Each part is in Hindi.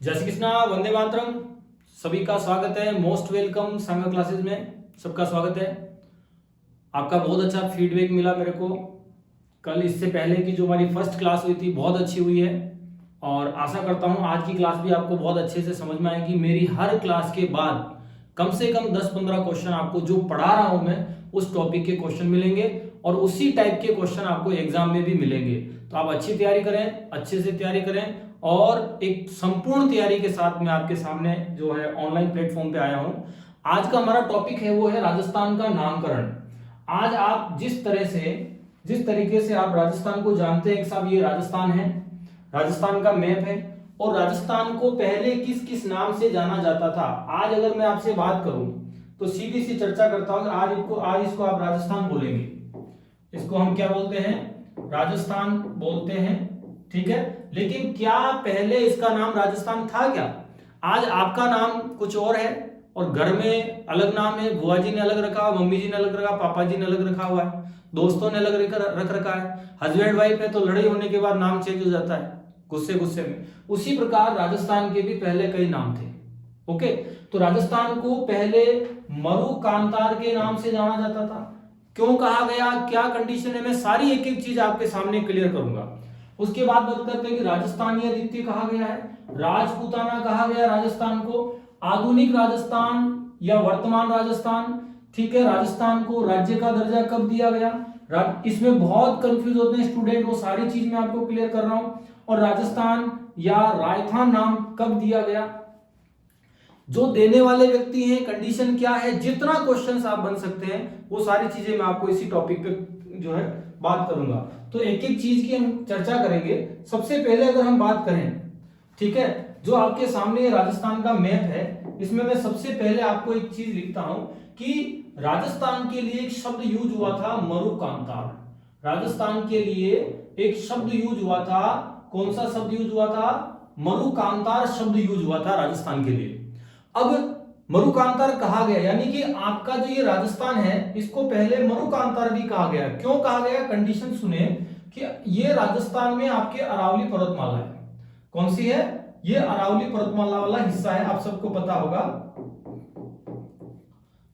जय श्री कृष्णा, वंदे मातरम। सभी का स्वागत है, मोस्ट वेलकम संगा क्लासेस में सबका स्वागत है। आपका बहुत अच्छा फीडबैक मिला मेरे को। कल इससे पहले की जो हमारी फर्स्ट क्लास हुई थी बहुत अच्छी हुई है और आशा करता हूँ आज की क्लास भी आपको बहुत अच्छे से समझ में आएगी। मेरी हर क्लास के बाद कम से कम 10-15 क्वेश्चन आपको जो पढ़ा रहा हूँ मैं उस टॉपिक के क्वेश्चन मिलेंगे और उसी टाइप के क्वेश्चन आपको एग्जाम में भी मिलेंगे। तो आप अच्छी तैयारी करें, अच्छे से तैयारी करें और एक संपूर्ण तैयारी के साथ मैं आपके सामने जो है ऑनलाइन प्लेटफॉर्म पे आया हूं। आज का हमारा टॉपिक है वो है राजस्थान का नामकरण। आज आप जिस तरीके से आप राजस्थान को जानते हैं कि साहब ये राजस्थान है, राजस्थान का मैप है और राजस्थान को पहले किस किस नाम से जाना जाता था। आज अगर मैं आपसे बात करूं तो सीधी सी चर्चा करता हूं कि आज इसको आप राजस्थान बोलेंगे। इसको हम क्या बोलते हैं? राजस्थान बोलते हैं, ठीक है। लेकिन क्या पहले इसका नाम राजस्थान था क्या? आज आपका नाम कुछ और है और घर में अलग नाम है, बुआ जी ने अलग रखा, मम्मी जी ने अलग रखा, पापा जी ने अलग रखा हुआ है, दोस्तों ने अलग रख रखा है, हस्बैंड वाइफ है तो लड़ाई होने के बाद नाम चेंज हो जाता है गुस्से गुस्से में। उसी प्रकार राजस्थान के भी पहले कई नाम थे। ओके, तो राजस्थान को पहले मरु कांतार के नाम से जाना जाता था। क्यों कहा गया, क्या कंडीशन है, मैं सारी एक एक चीज आपके सामने क्लियर करूंगा। उसके बाद बात करते हैं कि राजस्थानी आदित्य कहा गया है, राजपूताना कहा गया राजस्थान को, आधुनिक राजस्थान या वर्तमान राजस्थान, ठीक है। राजस्थान को राज्य का दर्जा कब दिया गया, इसमें बहुत कंफ्यूज होते हैं स्टूडेंट, वो सारी चीज मैं आपको क्लियर कर रहा हूं। और राजस्थान या राजस्थान नाम कब दिया गया, जो देने वाले व्यक्ति हैं, कंडीशन क्या है, जितना क्वेश्चंस आप बन सकते हैं वो सारी चीजें मैं आपको इसी टॉपिक पे जो है बात करूंगा। तो एक एक चीज की हम चर्चा करेंगे। सबसे पहले अगर हम बात करें, ठीक है, जो आपके सामने राजस्थान का मैप है इसमें मैं सबसे पहले आपको एक चीज लिखता हूं कि राजस्थान के लिए एक शब्द यूज हुआ था मरुकांतार। राजस्थान के लिए एक शब्द यूज हुआ था, कौन सा शब्द यूज हुआ था? मरुकांतार शब्द यूज हुआ था राजस्थान के लिए। अब मरुकांतार कहा गया यानी कि आपका जो ये राजस्थान है इसको पहले मरुकांतार भी कहा गया। क्यों कहा गया? कंडीशन सुने कि ये राजस्थान में आपके अरावली पर्वतमाला है। कौन सी है? ये अरावली पर्वतमाला वाला हिस्सा है, आप सबको पता होगा।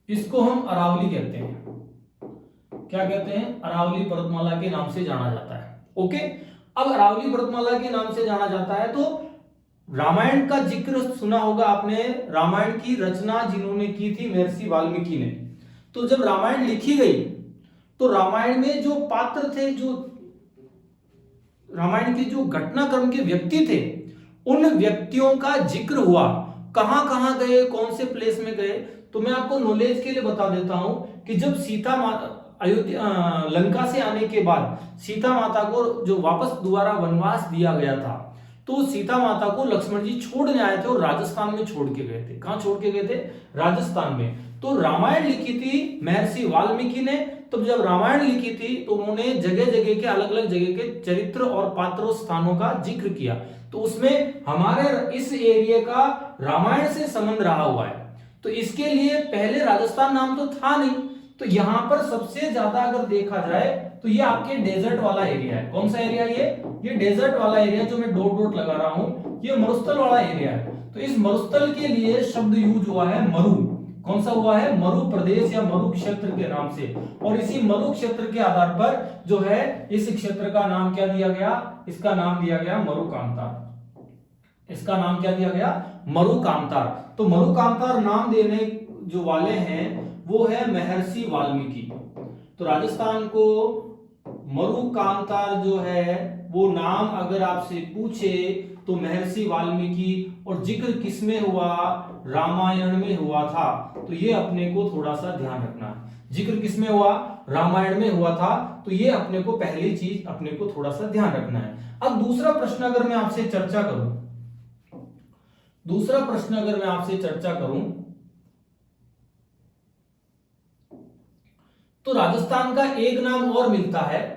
इसको हम अरावली कहते हैं। क्या कहते हैं? अरावली पर्वतमाला के नाम से जाना जाता है। ओके, अब अरावली पर्वतमाला के नाम से जाना जाता है तो रामायण का जिक्र सुना होगा आपने। रामायण की रचना जिन्होंने की थी महर्षि वाल्मीकि ने। तो जब रामायण लिखी गई तो रामायण में जो पात्र थे, जो रामायण के जो घटनाक्रम के व्यक्ति थे, उन व्यक्तियों का जिक्र हुआ। कहां कहां गए, कौन से प्लेस में गए, तो मैं आपको नॉलेज के लिए बता देता हूं कि जब सीता अयोध्या लंका से आने के बाद सीता माता को जो वापस दोबारा वनवास दिया गया था तो सीता माता को लक्ष्मण जी छोड़ने आए थे और राजस्थान में छोड़ के गए थे। कहां छोड़ के गए थे? राजस्थान में। तो रामायण लिखी थी महर्षि वाल्मीकि ने। तो जब रामायण लिखी थी तो उन्होंने जगह जगह के अलग अलग जगह के चरित्र और पात्रों स्थानों का जिक्र किया। तो उसमें हमारे इस एरिया का रामायण से संबंध रहा हुआ है। तो इसके लिए पहले राजस्थान नाम तो था नहीं। तो यहां पर सबसे ज्यादा अगर देखा जाए तो ये आपके डेजर्ट वाला एरिया है। कौन सा एरिया? ये डेजर्ट वाला एरिया जो मैं डॉट डॉट लगा रहा हूं, ये मरुस्थल वाला एरिया है। तो इस मरुस्थल के लिए शब्द यूज हुआ है मरु। कौन सा हुआ है? मरु प्रदेश या मरु क्षेत्र के नाम से। और इसी मरु क्षेत्र के आधार पर जो है इस क्षेत्र का नाम क्या दिया गया? इसका नाम दिया गया मरुकांतार। इसका नाम क्या दिया गया? मरुकांतार। तो मरुकांतार नाम देने जो वाले हैं वो है महर्षि वाल्मीकि। तो राजस्थान को मरुकांतार जो है वो नाम अगर आपसे पूछे तो महर्षि वाल्मीकि, और जिक्र किसमें हुआ? रामायण में हुआ था। तो ये अपने को थोड़ा सा ध्यान रखना है। जिक्र किसमें हुआ? रामायण में हुआ था। तो ये अपने को पहली चीज अपने को थोड़ा सा ध्यान रखना है। अब दूसरा प्रश्न अगर मैं आपसे चर्चा करूं, तो राजस्थान का एक नाम और मिलता है,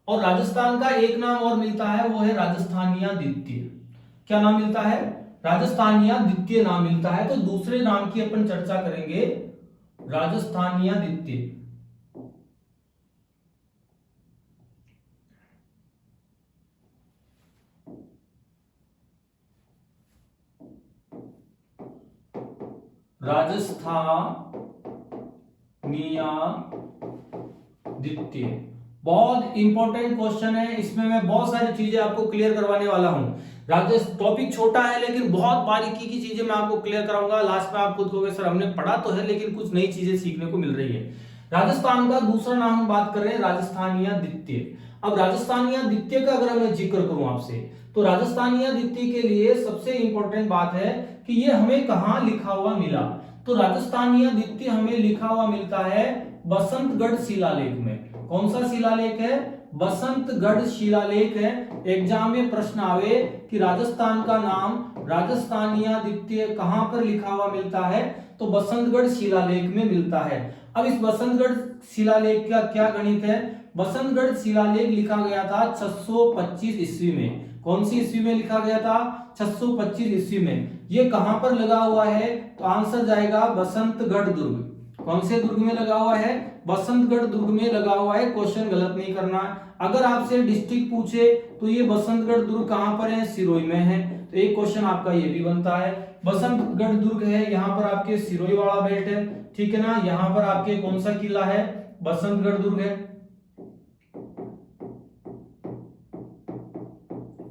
और राजस्थान का एक नाम और मिलता है वो है राजस्थानिया द्वितीय। क्या नाम मिलता है? राजस्थानिया द्वितीय नाम मिलता है। तो दूसरे नाम की अपन चर्चा करेंगे, राजस्थानिया द्वितीय। राजस्थानियादित्य। बहुत इंपॉर्टेंट क्वेश्चन है, इसमें मैं बहुत सारी चीजें आपको क्लियर करवाने वाला हूं। टॉपिक छोटा है लेकिन बहुत बारीकी की चीजें मैं आपको क्लियर कराऊंगा। लास्ट में आप खुद कहोगे सर हमने पढ़ा तो है लेकिन कुछ नई चीजें सीखने को मिल रही है। राजस्थान का दूसरा नाम हम बात कर रहे हैं राजस्थानियादित्य। अब राजस्थानियादित्य का अगर मैं जिक्र करूं आपसे, तो राजस्थानियादित्य के लिए सबसे इंपॉर्टेंट बात है कि ये हमें कहां लिखा हुआ मिला। तो राजस्थानियादित्य हमें लिखा हुआ मिलता है बसंतगढ़ शिलालेख में। कौन सा शिलालेख है? बसंतगढ़ शिलालेख है। एग्जाम में प्रश्न आवे कि राजस्थान का नाम राजस्थानियादित्य कहां पर लिखा हुआ मिलता है, तो बसंतगढ़ शिलालेख में मिलता है। अब इस बसंतगढ़ शिलालेख का क्या गणित है? बसंतगढ़ शिलालेख लिखा गया था 625 ईस्वी में। कौन सी ईस्वी में लिखा गया था? 625 ईस्वी में। ये कहां पर लगा हुआ है? तो आंसर जाएगा बसंतगढ़ दुर्ग। कौन से दुर्ग में लगा हुआ है? बसंतगढ़ दुर्ग में लगा हुआ है। क्वेश्चन गलत नहीं करना। अगर आपसे डिस्ट्रिक्ट पूछे तो ये बसंतगढ़ दुर्ग कहां पर है? सिरोही में है। तो एक क्वेश्चन आपका ये भी बनता है। बसंतगढ़ दुर्ग है, यहाँ पर आपके सिरोही वाला बेल्ट है, ठीक है ना। यहाँ पर आपके कौन सा किला है? बसंतगढ़ दुर्ग है।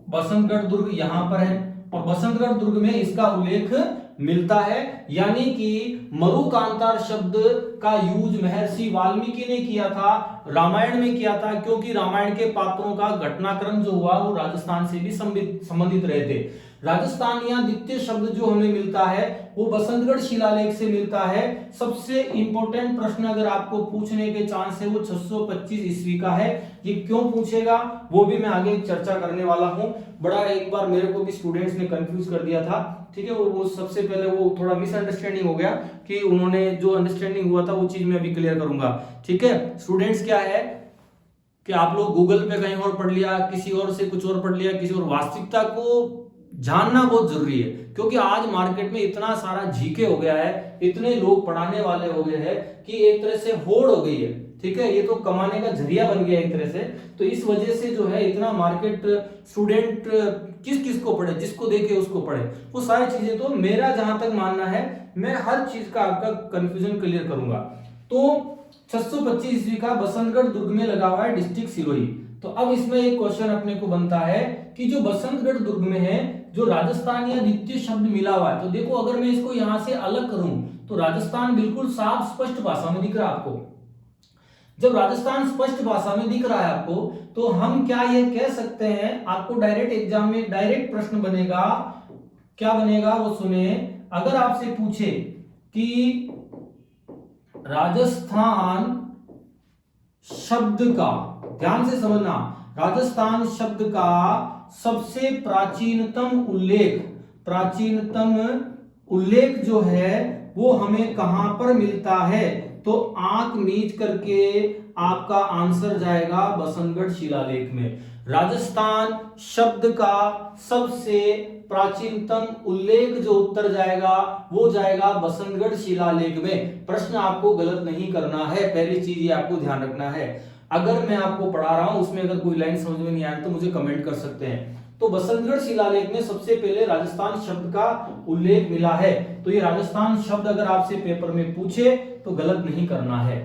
बसंतगढ़ दुर्ग यहां पर है और बसंतगढ़ दुर्ग में इसका उल्लेख मिलता है। यानी कि मरुकांतार शब्द का यूज महर्षि वाल्मीकि ने किया था, रामायण में किया था, क्योंकि रामायण के पात्रों का घटनाक्रम जो हुआ वो राजस्थान से भी संबंधित रहे थे। राजस्थानियादित्य शब्द जो हमें मिलता है वो बसंतगढ़ शिलालेख से मिलता है। सबसे इंपॉर्टेंट प्रश्न अगर आपको पूछने के चांस है वो 625 ईस्वी का है। ये क्यों पूछेगा वो भी मैं आगे चर्चा करने वाला हूं। बड़ा एक बार मेरे को भी स्टूडेंट्स ने कंफ्यूज कर दिया था, ठीक है। वो सबसे पहले वो थोड़ा मिसअंडरस्टैंडिंग हो गया कि उन्होंने जो अंडरस्टैंडिंग हुआ था वो चीज मैं अभी क्लियर करूंगा, ठीक है। स्टूडेंट्स क्या है कि आप लोग गूगल पे कहीं और पढ़ लिया, किसी और से कुछ और पढ़ लिया, किसी और, वास्तविकता को जानना बहुत जरूरी है। क्योंकि आज मार्केट में इतना सारा जीके हो गया है, इतने लोग पढ़ाने वाले हो गए हैं कि एक तरह से होड़ हो गई है, ठीक है। ये तो कमाने का जरिया बन गया एक तरह से। तो इस वजह से जो है इतना मार्केट, स्टूडेंट किस किस को पढ़े, जिसको देखे उसको पढ़े, वो सारी चीजें। तो मेरा जहां तक मानना है मैं हर चीज का आपका कंफ्यूजन क्लियर करूंगा। तो 625 ईस्वी का बसंतगढ़ दुर्ग में लगा हुआ है डिस्ट्रिक्ट सिरोही। तो अब इसमें एक क्वेश्चन अपने को बनता है कि जो बसंतगढ़ दुर्ग में है जो राजस्थानियादित्य शब्द मिला हुआ है, तो देखो अगर मैं इसको यहां से अलग करूं तो राजस्थान बिल्कुल साफ स्पष्ट भाषा में दिख रहा है आपको। जब राजस्थान स्पष्ट भाषा में दिख रहा है आपको, तो हम क्या ये कह सकते हैं, आपको डायरेक्ट एग्जाम में डायरेक्ट प्रश्न बनेगा, क्या बनेगा वो सुने। अगर आपसे पूछे कि राजस्थान शब्द का, ध्यान से समझना, राजस्थान शब्द का सबसे प्राचीनतम उल्लेख जो है वो हमें कहां पर मिलता है, तो आंख मीच करके आपका आंसर जाएगा बसंतगढ़ शिलालेख में। राजस्थान शब्द का सबसे प्राचीनतम उल्लेख जो उत्तर जाएगा वो जाएगा बसंतगढ़ शिलालेख में। प्रश्न आपको गलत नहीं करना है, पहली चीज ये आपको ध्यान रखना है। अगर मैं आपको पढ़ा रहा हूं उसमें अगर कोई लाइन समझ में नहीं आया तो मुझे कमेंट कर सकते हैं। तो बसंतगढ़ शिलालेख में सबसे पहले राजस्थान शब्द का उल्लेख मिला है। तो ये राजस्थान शब्द अगर आपसे पेपर में पूछे तो गलत नहीं करना है,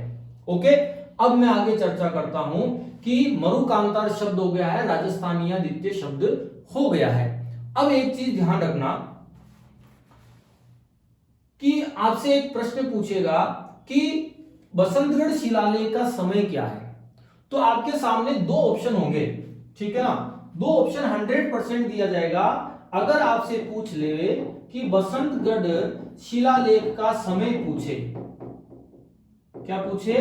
ओके। अब मैं आगे चर्चा करता हूं कि मरुकांतार शब्द हो गया है, राजस्थानियादित्य शब्द हो गया है। अब एक चीज ध्यान रखना कि आपसे एक प्रश्न पूछेगा कि बसंतगढ़ शिलालेख का समय क्या है, तो आपके सामने दो ऑप्शन होंगे, ठीक है ना। दो ऑप्शन 100% दिया जाएगा। अगर आपसे पूछ ले कि बसंतगढ़ शिलालेख का समय पूछे, क्या पूछे,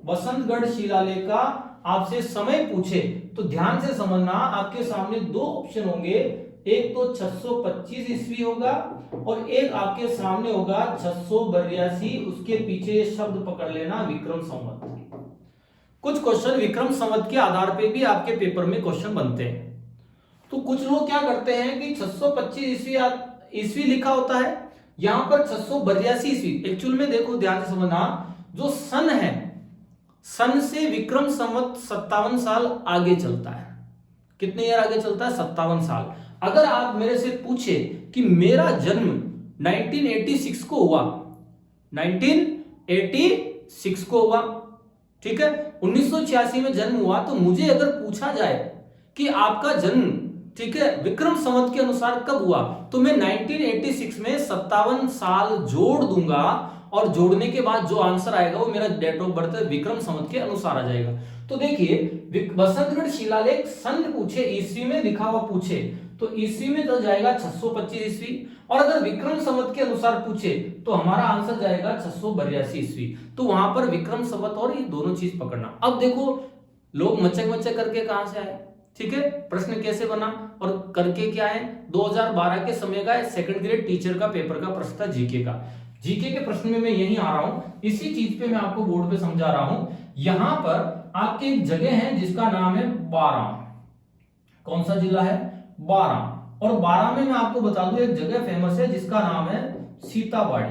बसंतगढ़ शिलालेख का आपसे समय पूछे, तो ध्यान से समझना, आपके सामने दो ऑप्शन होंगे। एक तो 625 ईस्वी होगा और एक आपके सामने होगा 682, उसके पीछे शब्द पकड़ लेना विक्रम संवत। कुछ क्वेश्चन विक्रम संवत के आधार पे भी आपके पेपर में क्वेश्चन बनते हैं। तो कुछ लोग क्या करते हैं कि 625 ईस्वी लिखा होता है, यहां पर 682 ईस्वी। एक्चुअल में देखो ध्यान से समझना, जो सन है, सन से विक्रम संवत 57 साल आगे चलता है। कितने ईयर आगे चलता है? 57 साल। अगर आप मेरे से पूछे कि मेरा जन्म 1986 को हुआ, 1986 को हुआ। ठीक है, 1986 में जन्म हुआ। तो मुझे अगर पूछा जाए कि आपका जन्म, ठीक है, विक्रम संवत के अनुसार कब हुआ, तो मैं 1986 में 57 साल जोड़ दूंगा और जोड़ने के बाद जो आंसर आएगा वो मेरा date of birth Vikram Samvat के अनुसार आ जाएगा। तो देखिए, बसंतगढ़ शिलालेख सन पूछे, ईस्वी में लिखा हुआ पूछे, तो ईस्वी में तो जाएगा 625 ईस्वी, और अगर विक्रम संवत के अनुसार पूछे तो हमारा आंसर जाएगा 682 ईस्वी। तो वहां पर विक्रम संवत और ये दोनों चीज पकड़ना। अब देखो लोग मचक मचक करके कहां से आए, ठीक है, प्रश्न कैसे बना और करके क्या है, 2012 के समय का सेकंड ग्रेड टीचर का पेपर का प्रश्न था, जीके का। जीके के प्रश्न में मैं यही आ रहा हूं, इसी चीज पे मैं आपको बोर्ड पे समझा रहा हूं। यहां पर आपके एक जगह है जिसका नाम है बारां। कौन सा जिला है, बारां। और बारां में मैं आपको बता दूं एक जगह फेमस है जिसका नाम है सीताबाड़ी।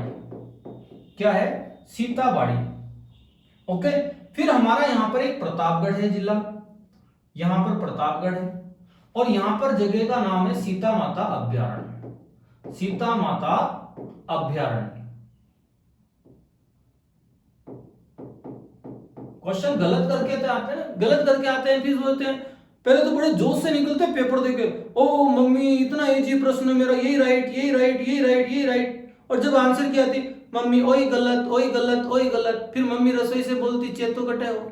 क्या है, सीताबाड़ी। ओके, फिर हमारा यहां पर एक प्रतापगढ़ है जिला, यहां पर प्रतापगढ़ है, और यहां पर जगह का नाम है सीता माता अभ्यारण्य। सीता माता अभ्यारण्य। क्वेश्चन गलत करके आते हैं, गलत करके आते हैं, फिर बोलते हैं, पहले तो बड़े जोश से निकलते हैं पेपर देके, ओ मम्मी इतना इजी प्रश्न मेरा, यही राइट यही राइट यही राइट यही राइट, और जब आंसर की आती मम्मी ओही गलत ओही गलत ओही गलत, फिर मम्मी रसोई से बोलती चेतो कटे हो।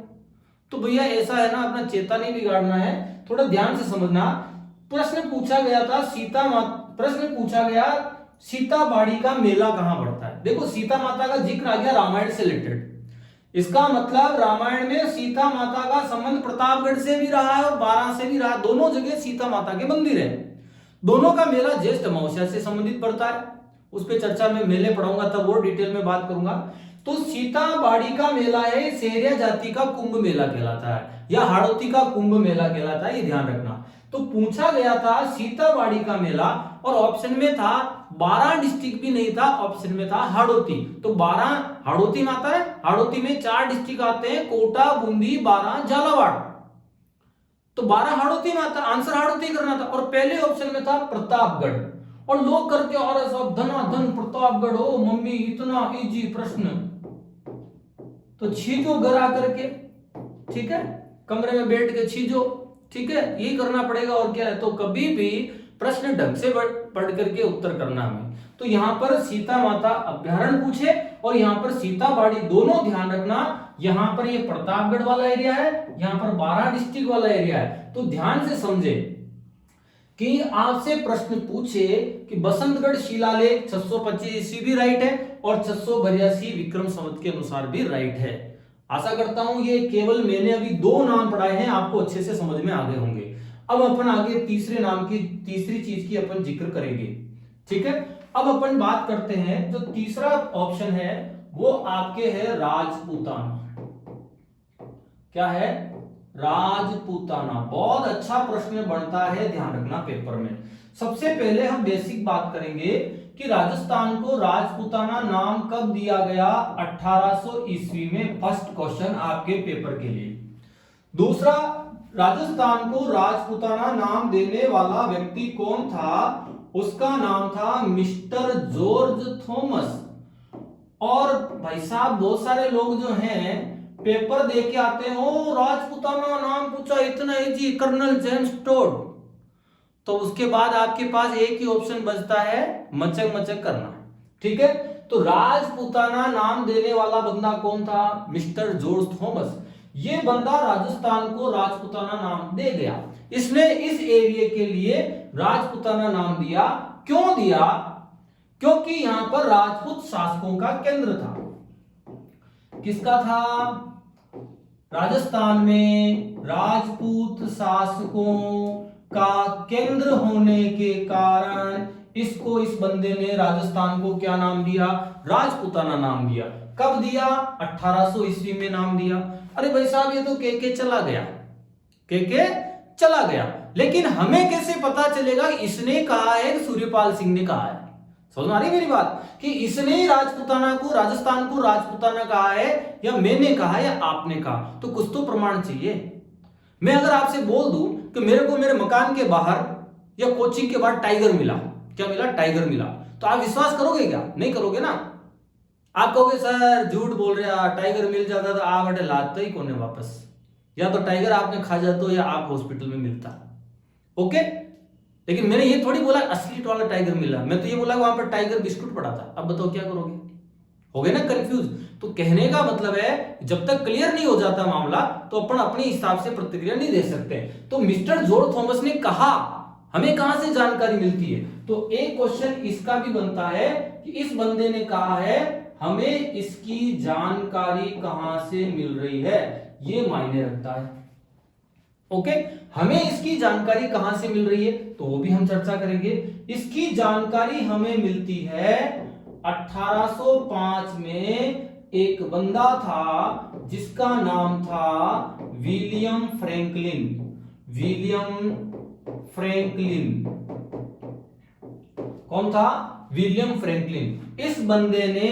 तो भैया ऐसा है ना, अपना चेता नहीं बिगाड़ना है, थोड़ा ध्यान से समझना। प्रश्न पूछा गया था प्रश्न पूछा गया सीताबाड़ी का मेला कहां पड़ता है। देखो सीता माता का जिक्र आ गया रामायण से रिलेटेड, इसका मतलब रामायण में सीता माता का संबंध प्रतापगढ़ से भी रहा है और बारां से भी रहा, दोनों जगह सीता माता के मंदिर है। दोनों का मेला ज्येष्ठ अमावस्या से संबंधित पड़ता है, उस पर चर्चा में मेले पढ़ाऊंगा तब और डिटेल में बात करूंगा। तो सीताबाड़ी का मेला है, सेरिया जाति का कुंभ मेला कहलाता है, या हाड़ौती का कुंभ मेला कहलाता है, ये ध्यान रखना। तो पूछा गया था सीताबाड़ी का मेला, और ऑप्शन में था बारां डिस्ट्रिक्ट भी नहीं था, ऑप्शन में था हाड़ौती। तो बारां हाड़ौती में आता है, हाड़ौती में 4 डिस्ट्रिक्ट आते हैं, कोटा, बूंदी, बारां, झालावाड़। तो बारां हाड़ौती में आता, आंसर हाड़ौती करना था, और पहले ऑप्शन में था प्रतापगढ़। और लोग करके और सब धनाधन प्रतापगढ़, ओ मम्मी इतना इजी प्रश्न, तो छीजो घर आकर के, ठीक है, कमरे में बैठ के छीजो, ठीक है, यही करना पड़ेगा और क्या है। तो कभी भी प्रश्न ढंग से पढ़ करके उत्तर करना हमें। तो यहां पर सीता माता अभ्यारण्य पूछे और यहां पर सीताबाड़ी, दोनों ध्यान रखना, यहां पर ये प्रतापगढ़ वाला एरिया है, यहां पर बारां डिस्ट्रिक्ट वाला एरिया है। तो ध्यान से समझे कि आपसे प्रश्न पूछे कि बसंतगढ़ शिलालेख 625 ईस्वी भी राइट है और 682 विक्रम संवत के अनुसार भी राइट है। आशा करता हूं ये केवल मैंने अभी 2 नाम पढ़ाए हैं, आपको अच्छे से समझ में आ गए होंगे। अब अपन आगे तीसरे नाम की, तीसरी चीज की अपन जिक्र करेंगे, ठीक है। अब अपन बात करते हैं, जो तीसरा ऑप्शन है वो आपके है राजपूताना। क्या है, राजपूताना। बहुत अच्छा प्रश्न बनता है, ध्यान रखना पेपर में। सबसे पहले हम बेसिक बात करेंगे कि राजस्थान को राजपूताना नाम कब दिया गया, 1800 ईस्वी में। फर्स्ट क्वेश्चन आपके पेपर के लिए। दूसरा, राजस्थान को राजपूताना नाम देने वाला व्यक्ति कौन था, उसका नाम था मिस्टर जॉर्ज थॉमस। और भाई साहब बहुत सारे लोग जो हैं पेपर दे के आते हो, राजपूताना नाम पूछा इतना इजी, कर्नल जेम्स टोड, तो उसके बाद आपके पास एक ही ऑप्शन बचता है, मचक मचक करना, ठीक है। तो राजपूताना नाम देने वाला बंदा कौन था, मिस्टर जॉर्ज थॉमस। ये बंदा राजस्थान को राजपूताना नाम दे गया, इसने इस एरिया के लिए राजपूताना नाम दिया। क्यों दिया, क्योंकि यहां पर राजपूत शासकों का केंद्र था। किसका था, राजस्थान में राजपूत शासकों का केंद्र होने के कारण इसको, इस बंदे ने राजस्थान को क्या नाम दिया, राजपूताना नाम दिया। कब दिया, 1800 ईस्वी में नाम दिया। अरे भाई साहब ये तो के चला गया, के चला गया, लेकिन हमें कैसे पता चलेगा इसने कहा है कि सूर्यपाल सिंह ने कहा है। समझ में आ रही मेरी बात, कि इसने राजपूताना को, राजस्थान को राजपूताना कहा है, या मैंने कहा या आपने कहा, तो कुछ तो प्रमाण चाहिए। मैं अगर आपसे बोल दूं कि मेरे को मेरे मकान के बाहर या कोचिंग के बाहर टाइगर मिला, क्या मिला, टाइगर मिला, तो आप विश्वास करोगे क्या, नहीं करोगे ना। आप कहोगे सर झूठ बोल रहे हैं, टाइगर मिल जाता तो आप अटे लाते ही कोने वापस, या तो टाइगर आपने खा जाते या आप हॉस्पिटल में मिलता। ओके, लेकिन मैंने ये थोड़ी बोला असली वाला टाइगर मिला, मैं तो ये बोला वहां पर टाइगर बिस्कुट पड़ा था। अब बताओ क्या करोगे, हो गए ना कंफ्यूज। तो कहने का मतलब है जब तक क्लियर नहीं हो जाता मामला तो अपन अपने हिसाब से प्रतिक्रिया नहीं दे सकते। तो मिस्टर जॉर्ज थॉमस ने कहा, हमें कहां से जानकारी मिलती है, तो एक क्वेश्चन इसका भी बनता है कि इस बंदे ने कहा है हमें इसकी जानकारी कहां से मिल रही है, ये मायने रखता है। ओके, हमें इसकी जानकारी कहां से मिल रही है तो वो भी हम चर्चा करेंगे। इसकी जानकारी हमें मिलती है 1805 में एक बंदा था जिसका नाम था विलियम फ्रैंकलिन। विलियम फ्रैंकलिन कौन था? William Franklin. इस बंदे ने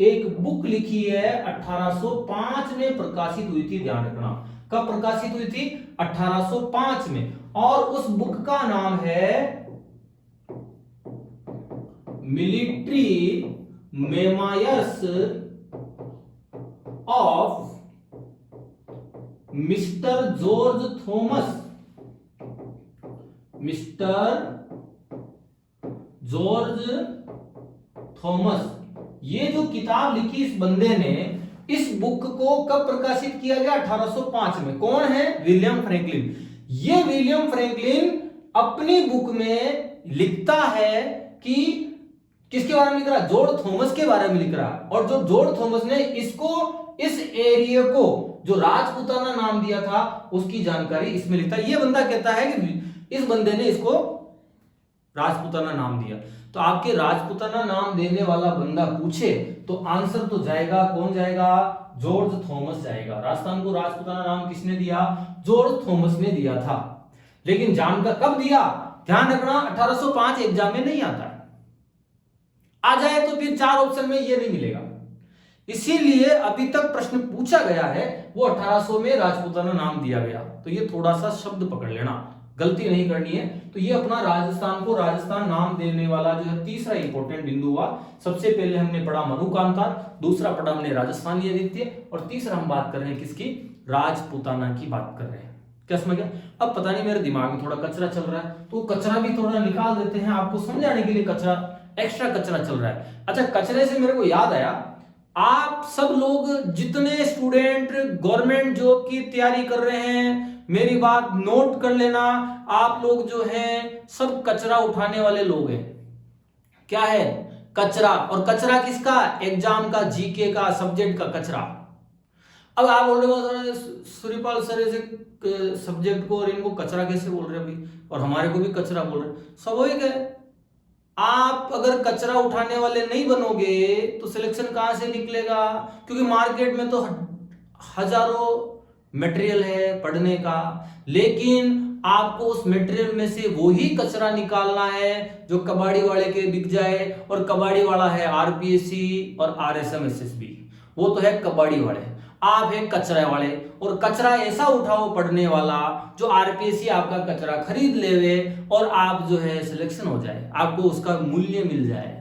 एक बुक लिखी है, 1805 में प्रकाशित हुई थी। ध्यान रखना कब प्रकाशित हुई थी? 1805 में। और उस बुक का नाम है military memoirs of mister George Thomas. Mister George Thomas, ये जो किताब लिखी इस बंदे ने, इस बुक को कब प्रकाशित किया गया? 1805 में। कौन है? William Franklin. ये विलियम फ्रैंकलिन अपनी बुक में लिखता है कि किसके बारे में लिख रहा? जॉर्ज थॉमस के बारे में लिख रहा। और जो जॉर्ज थॉमस ने इसको, इस एरिया को जो राजपुताना नाम दिया था, उसकी जानकारी इसमें लिखता है। ये बंदा कहता है कि इस बंदे ने इसको राजपुताना नाम दिया। तो आपके राजपुताना नाम देने वाला बंदा पूछे तो आंसर तो जाएगा, कौन जाएगा? जॉर्ज थॉमस जाएगा। राजस्थान को राजपुताना नाम किसने दिया? जॉर्ज थॉमस ने दिया था। लेकिन जानकर कब दिया? ध्यान रखना 1805 एग्जाम में नहीं आता है। आ जाए तो फिर 4 ऑप्शन में ये नहीं मिलेगा। इसीलिए अभी तक प्रश्न पूछा गया है वो 1800 में राजपुताना नाम दिया गया। तो ये थोड़ा सा शब्द पकड़ लेना, गलती नहीं करनी है। तो ये अपना राजस्थान को राजस्थान नाम देने वाला जो है तीसरा इंपॉर्टेंट बिंदु हुआ। सबसे पहले हमने पढ़ा मनुकांतार, दूसरा पढ़ा हमने राजस्थानी आदित्य, और तीसरा हम बात कर रहे हैं किसकी? राजपुताना की बात कर रहे हैं। क्या समझ गया? अब पता नहीं मेरे दिमाग में थोड़ा कचरा चल रहा है, तो कचरा भी थोड़ा निकाल देते हैं आपको समझाने के लिए। कचरा, एक्स्ट्रा कचरा चल रहा है। अच्छा, कचरे से मेरे को याद आया, आप सब लोग जितने स्टूडेंट गवर्नमेंट जॉब की तैयारी कर रहे हैं, मेरी बात नोट कर लेना। आप लोग जो हैं सब कचरा उठाने वाले लोग हैं। क्या है? कचरा। और कचरा किसका? एग्जाम का, जीके का, सब्जेक्ट का कचरा। अब आप बोल रहे हो सूर्यपाल सर ऐसे सब्जेक्ट को और इनको कचरा कैसे बोल रहे हैं अभी, और हमारे को भी कचरा बोल रहे हैं? स्वाभाविक है, आप अगर कचरा उठाने वाले नहीं बनोगे तो सिलेक्शन कहां से निकलेगा? क्योंकि मार्केट में तो हजारों मटेरियल है पढ़ने का, लेकिन आपको उस मटेरियल में से वो ही कचरा निकालना है जो कबाड़ी वाले के बिक जाए। और कबाड़ी वाला है आरपीएससी और आरएसएम-एसएसबी, वो तो है कबाड़ी वाले। आप है कचरा वाले, और कचरा ऐसा उठाओ पढ़ने वाला जो आरपीएससी आपका कचरा खरीद लेवे और आप जो है सिलेक्शन हो जाए, आपको उसका मूल्य मिल जाए।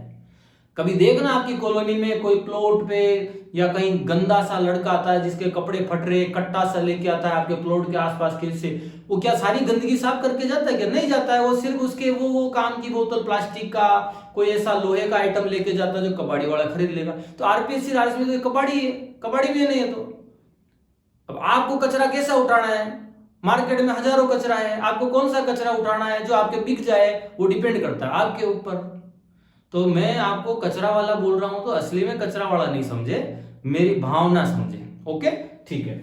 कभी देखना आपकी कॉलोनी में कोई प्लॉट पे या कहीं गंदा सा लड़का आता है जिसके कपड़े फट रहे, कट्टा सा लेके आता है आपके प्लॉट के आसपास खेत से, वो क्या सारी गंदगी साफ करके जाता है? क्या नहीं जाता है। वो सिर्फ उसके वो काम की बोतल, प्लास्टिक का कोई ऐसा लोहे का आइटम लेके जाता है जो कबाड़ी वाला खरीद लेगा। तो आरपीएससी राजस्थान तो कबाड़ी है, कबाड़ी भी नहीं है। तो अब आपको कचरा कैसा उठाना है? मार्केट में हजारों कचरा है, आपको कौन सा कचरा उठाना है जो आपके बिक जाए, वो डिपेंड करता है आपके ऊपर। तो मैं आपको कचरा वाला बोल रहा हूं तो असली में कचरा वाला नहीं समझे, मेरी भावना समझे। ओके, ठीक है।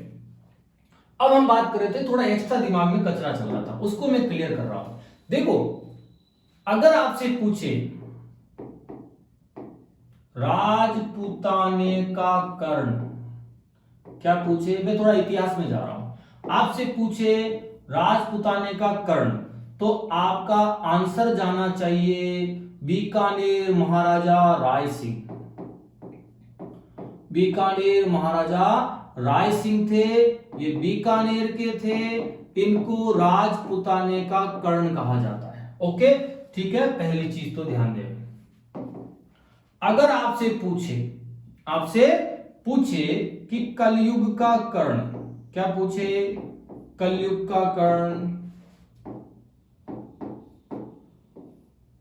अब हम बात कर रहे थे, थोड़ा एक्स्ट्रा दिमाग में कचरा चल रहा था, उसको मैं क्लियर कर रहा हूं। देखो, अगर आपसे पूछे राजपूताने का कर्ण, क्या पूछे? मैं थोड़ा इतिहास में जा रहा हूं। आपसे पूछे राजपूताने का कर्ण, तो आपका आंसर जाना चाहिए बीकानेर महाराजा राय सिंह। बीकानेर महाराजा राय सिंह थे, ये बीकानेर के थे, इनको राजपूताने का कर्ण कहा जाता है। ओके, ठीक है, पहली चीज तो ध्यान दें। अगर आपसे पूछे आपसे पूछे कि कलयुग का कर्ण, क्या पूछे, कलयुग का कर्ण,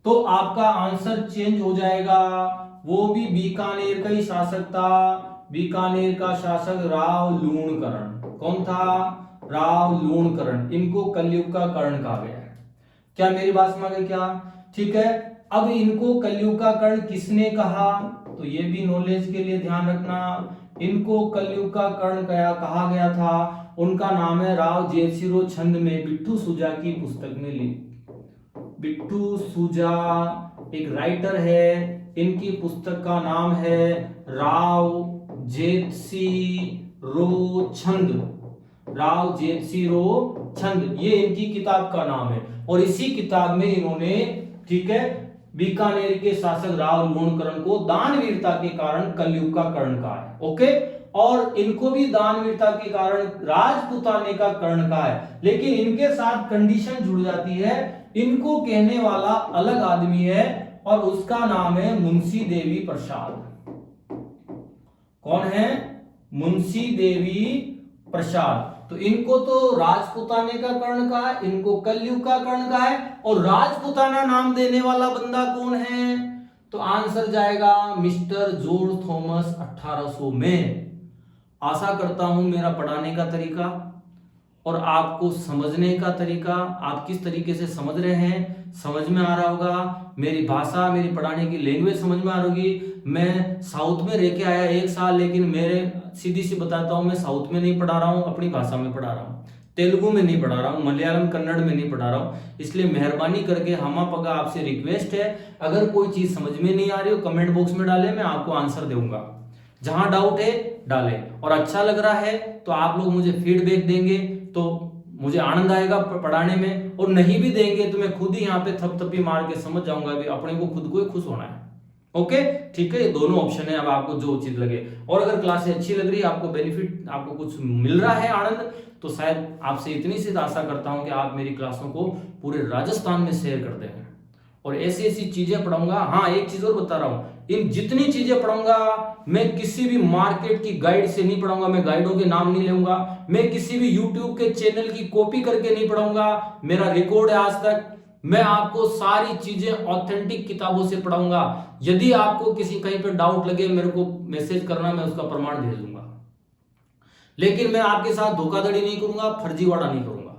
तो आपका आंसर चेंज हो जाएगा। वो भी बीकानेर का ही शासक था, बीकानेर का शासक राव लूणकरण। कौन था, राव लूणकरण। इनको कलयुग का कर्ण कहा गया है। क्या मेरी बात समझ गए क्या, ठीक है। अब इनको कलयुग का कर्ण किसने कहा, तो ये भी नॉलेज के लिए ध्यान रखना। इनको कलयुग का कर्ण कहा गया था, उनका नाम है राव जेसिरो छंद में बिट्टू सुजा की पुस्तक में लिखा। बिट्टू सुजा एक राइटर है, इनकी पुस्तक का नाम है राव जेतसीरो छंद, राव जेतसीरो छंद, ये इनकी किताब का नाम है। और इसी किताब में इन्होंने, ठीक है, बीकानेर के शासक राव लूणकरण को दानवीरता के कारण कलयुग का कर्ण कहा है। ओके, और इनको भी दानवीरता के कारण राजपुताने का कर्ण कहा है। लेकिन इनके साथ कंडीशन जुड़ जाती है, इनको कहने वाला अलग आदमी है और उसका नाम है मुंशी देवी प्रसाद। कौन है, मुंशी देवी प्रसाद। तो इनको तो राजपुताने का कर्ण कहा है, इनको कलयुग का कर्ण कहा है। और राजपुताना नाम देने वाला बंदा कौन है, तो आंसर जाएगा मिस्टर जॉर्ज थॉमस 1800 में। आशा करता हूं मेरा पढ़ाने का तरीका और आपको समझने का तरीका, आप किस तरीके से समझ रहे हैं, समझ में आ रहा होगा। मेरी भाषा, मेरी पढ़ाने की लैंग्वेज समझ में आ रही होगी। मैं साउथ में रह के आया 1 साल, लेकिन मेरे सीधी सी बताता हूं, मैं साउथ में नहीं पढ़ा रहा हूं, अपनी भाषा में पढ़ा रहा हूं। तेलुगु में नहीं पढ़ा रहा हूं, मलयालम कन्नड़ में नहीं पढ़ा रहा हूं। इसलिए मेहरबानी करके हमा पगा आपसे रिक्वेस्ट है, अगर कोई चीज समझ में नहीं आ रही हो कमेंट बॉक्स में डाले, मैं आपको आंसर दूंगा। जहां डाउट है डालें, और अच्छा लग रहा है तो आप लोग मुझे फीडबैक देंगे तो मुझे आनंद आएगा पढ़ाने में, और नहीं भी देंगे तो मैं खुद ही यहाँ पे थपथपी मार के समझ जाऊंगा कि अपने को खुद को ही खुश होना है। ओके, ठीक है, ये दोनों ऑप्शन है, अब आपको जो चीज लगे। और अगर क्लासें अच्छी लग रही है, आपको बेनिफिट, आपको कुछ मिल रहा है, आनंद, तो शायद आपसे इतनी सी आशा करता हूं कि आप मेरी क्लासों को पूरे राजस्थान में शेयर कर दें और ऐसी ऐसी चीजें पढ़ाऊंगा। हाँ, एक चीज और बता रहा हूं, इन जितनी चीजें पढ़ाऊंगा मैं किसी भी मार्केट की गाइड से नहीं पढ़ाऊंगा, मैं गाइडों के नाम नहीं लूंगा, मैं किसी भी यूट्यूब के चैनल की कॉपी करके नहीं पढ़ाऊंगा। मेरा रिकॉर्ड है आज तक, मैं आपको सारी चीजें ऑथेंटिक किताबों से पढ़ाऊंगा। यदि आपको किसी कहीं पे डाउट लगे मेरे को मैसेज करना, मैं उसका प्रमाण भेज दूंगा। लेकिन मैं आपके साथ धोखाधड़ी नहीं करूंगा, फर्जीवाड़ा नहीं करूंगा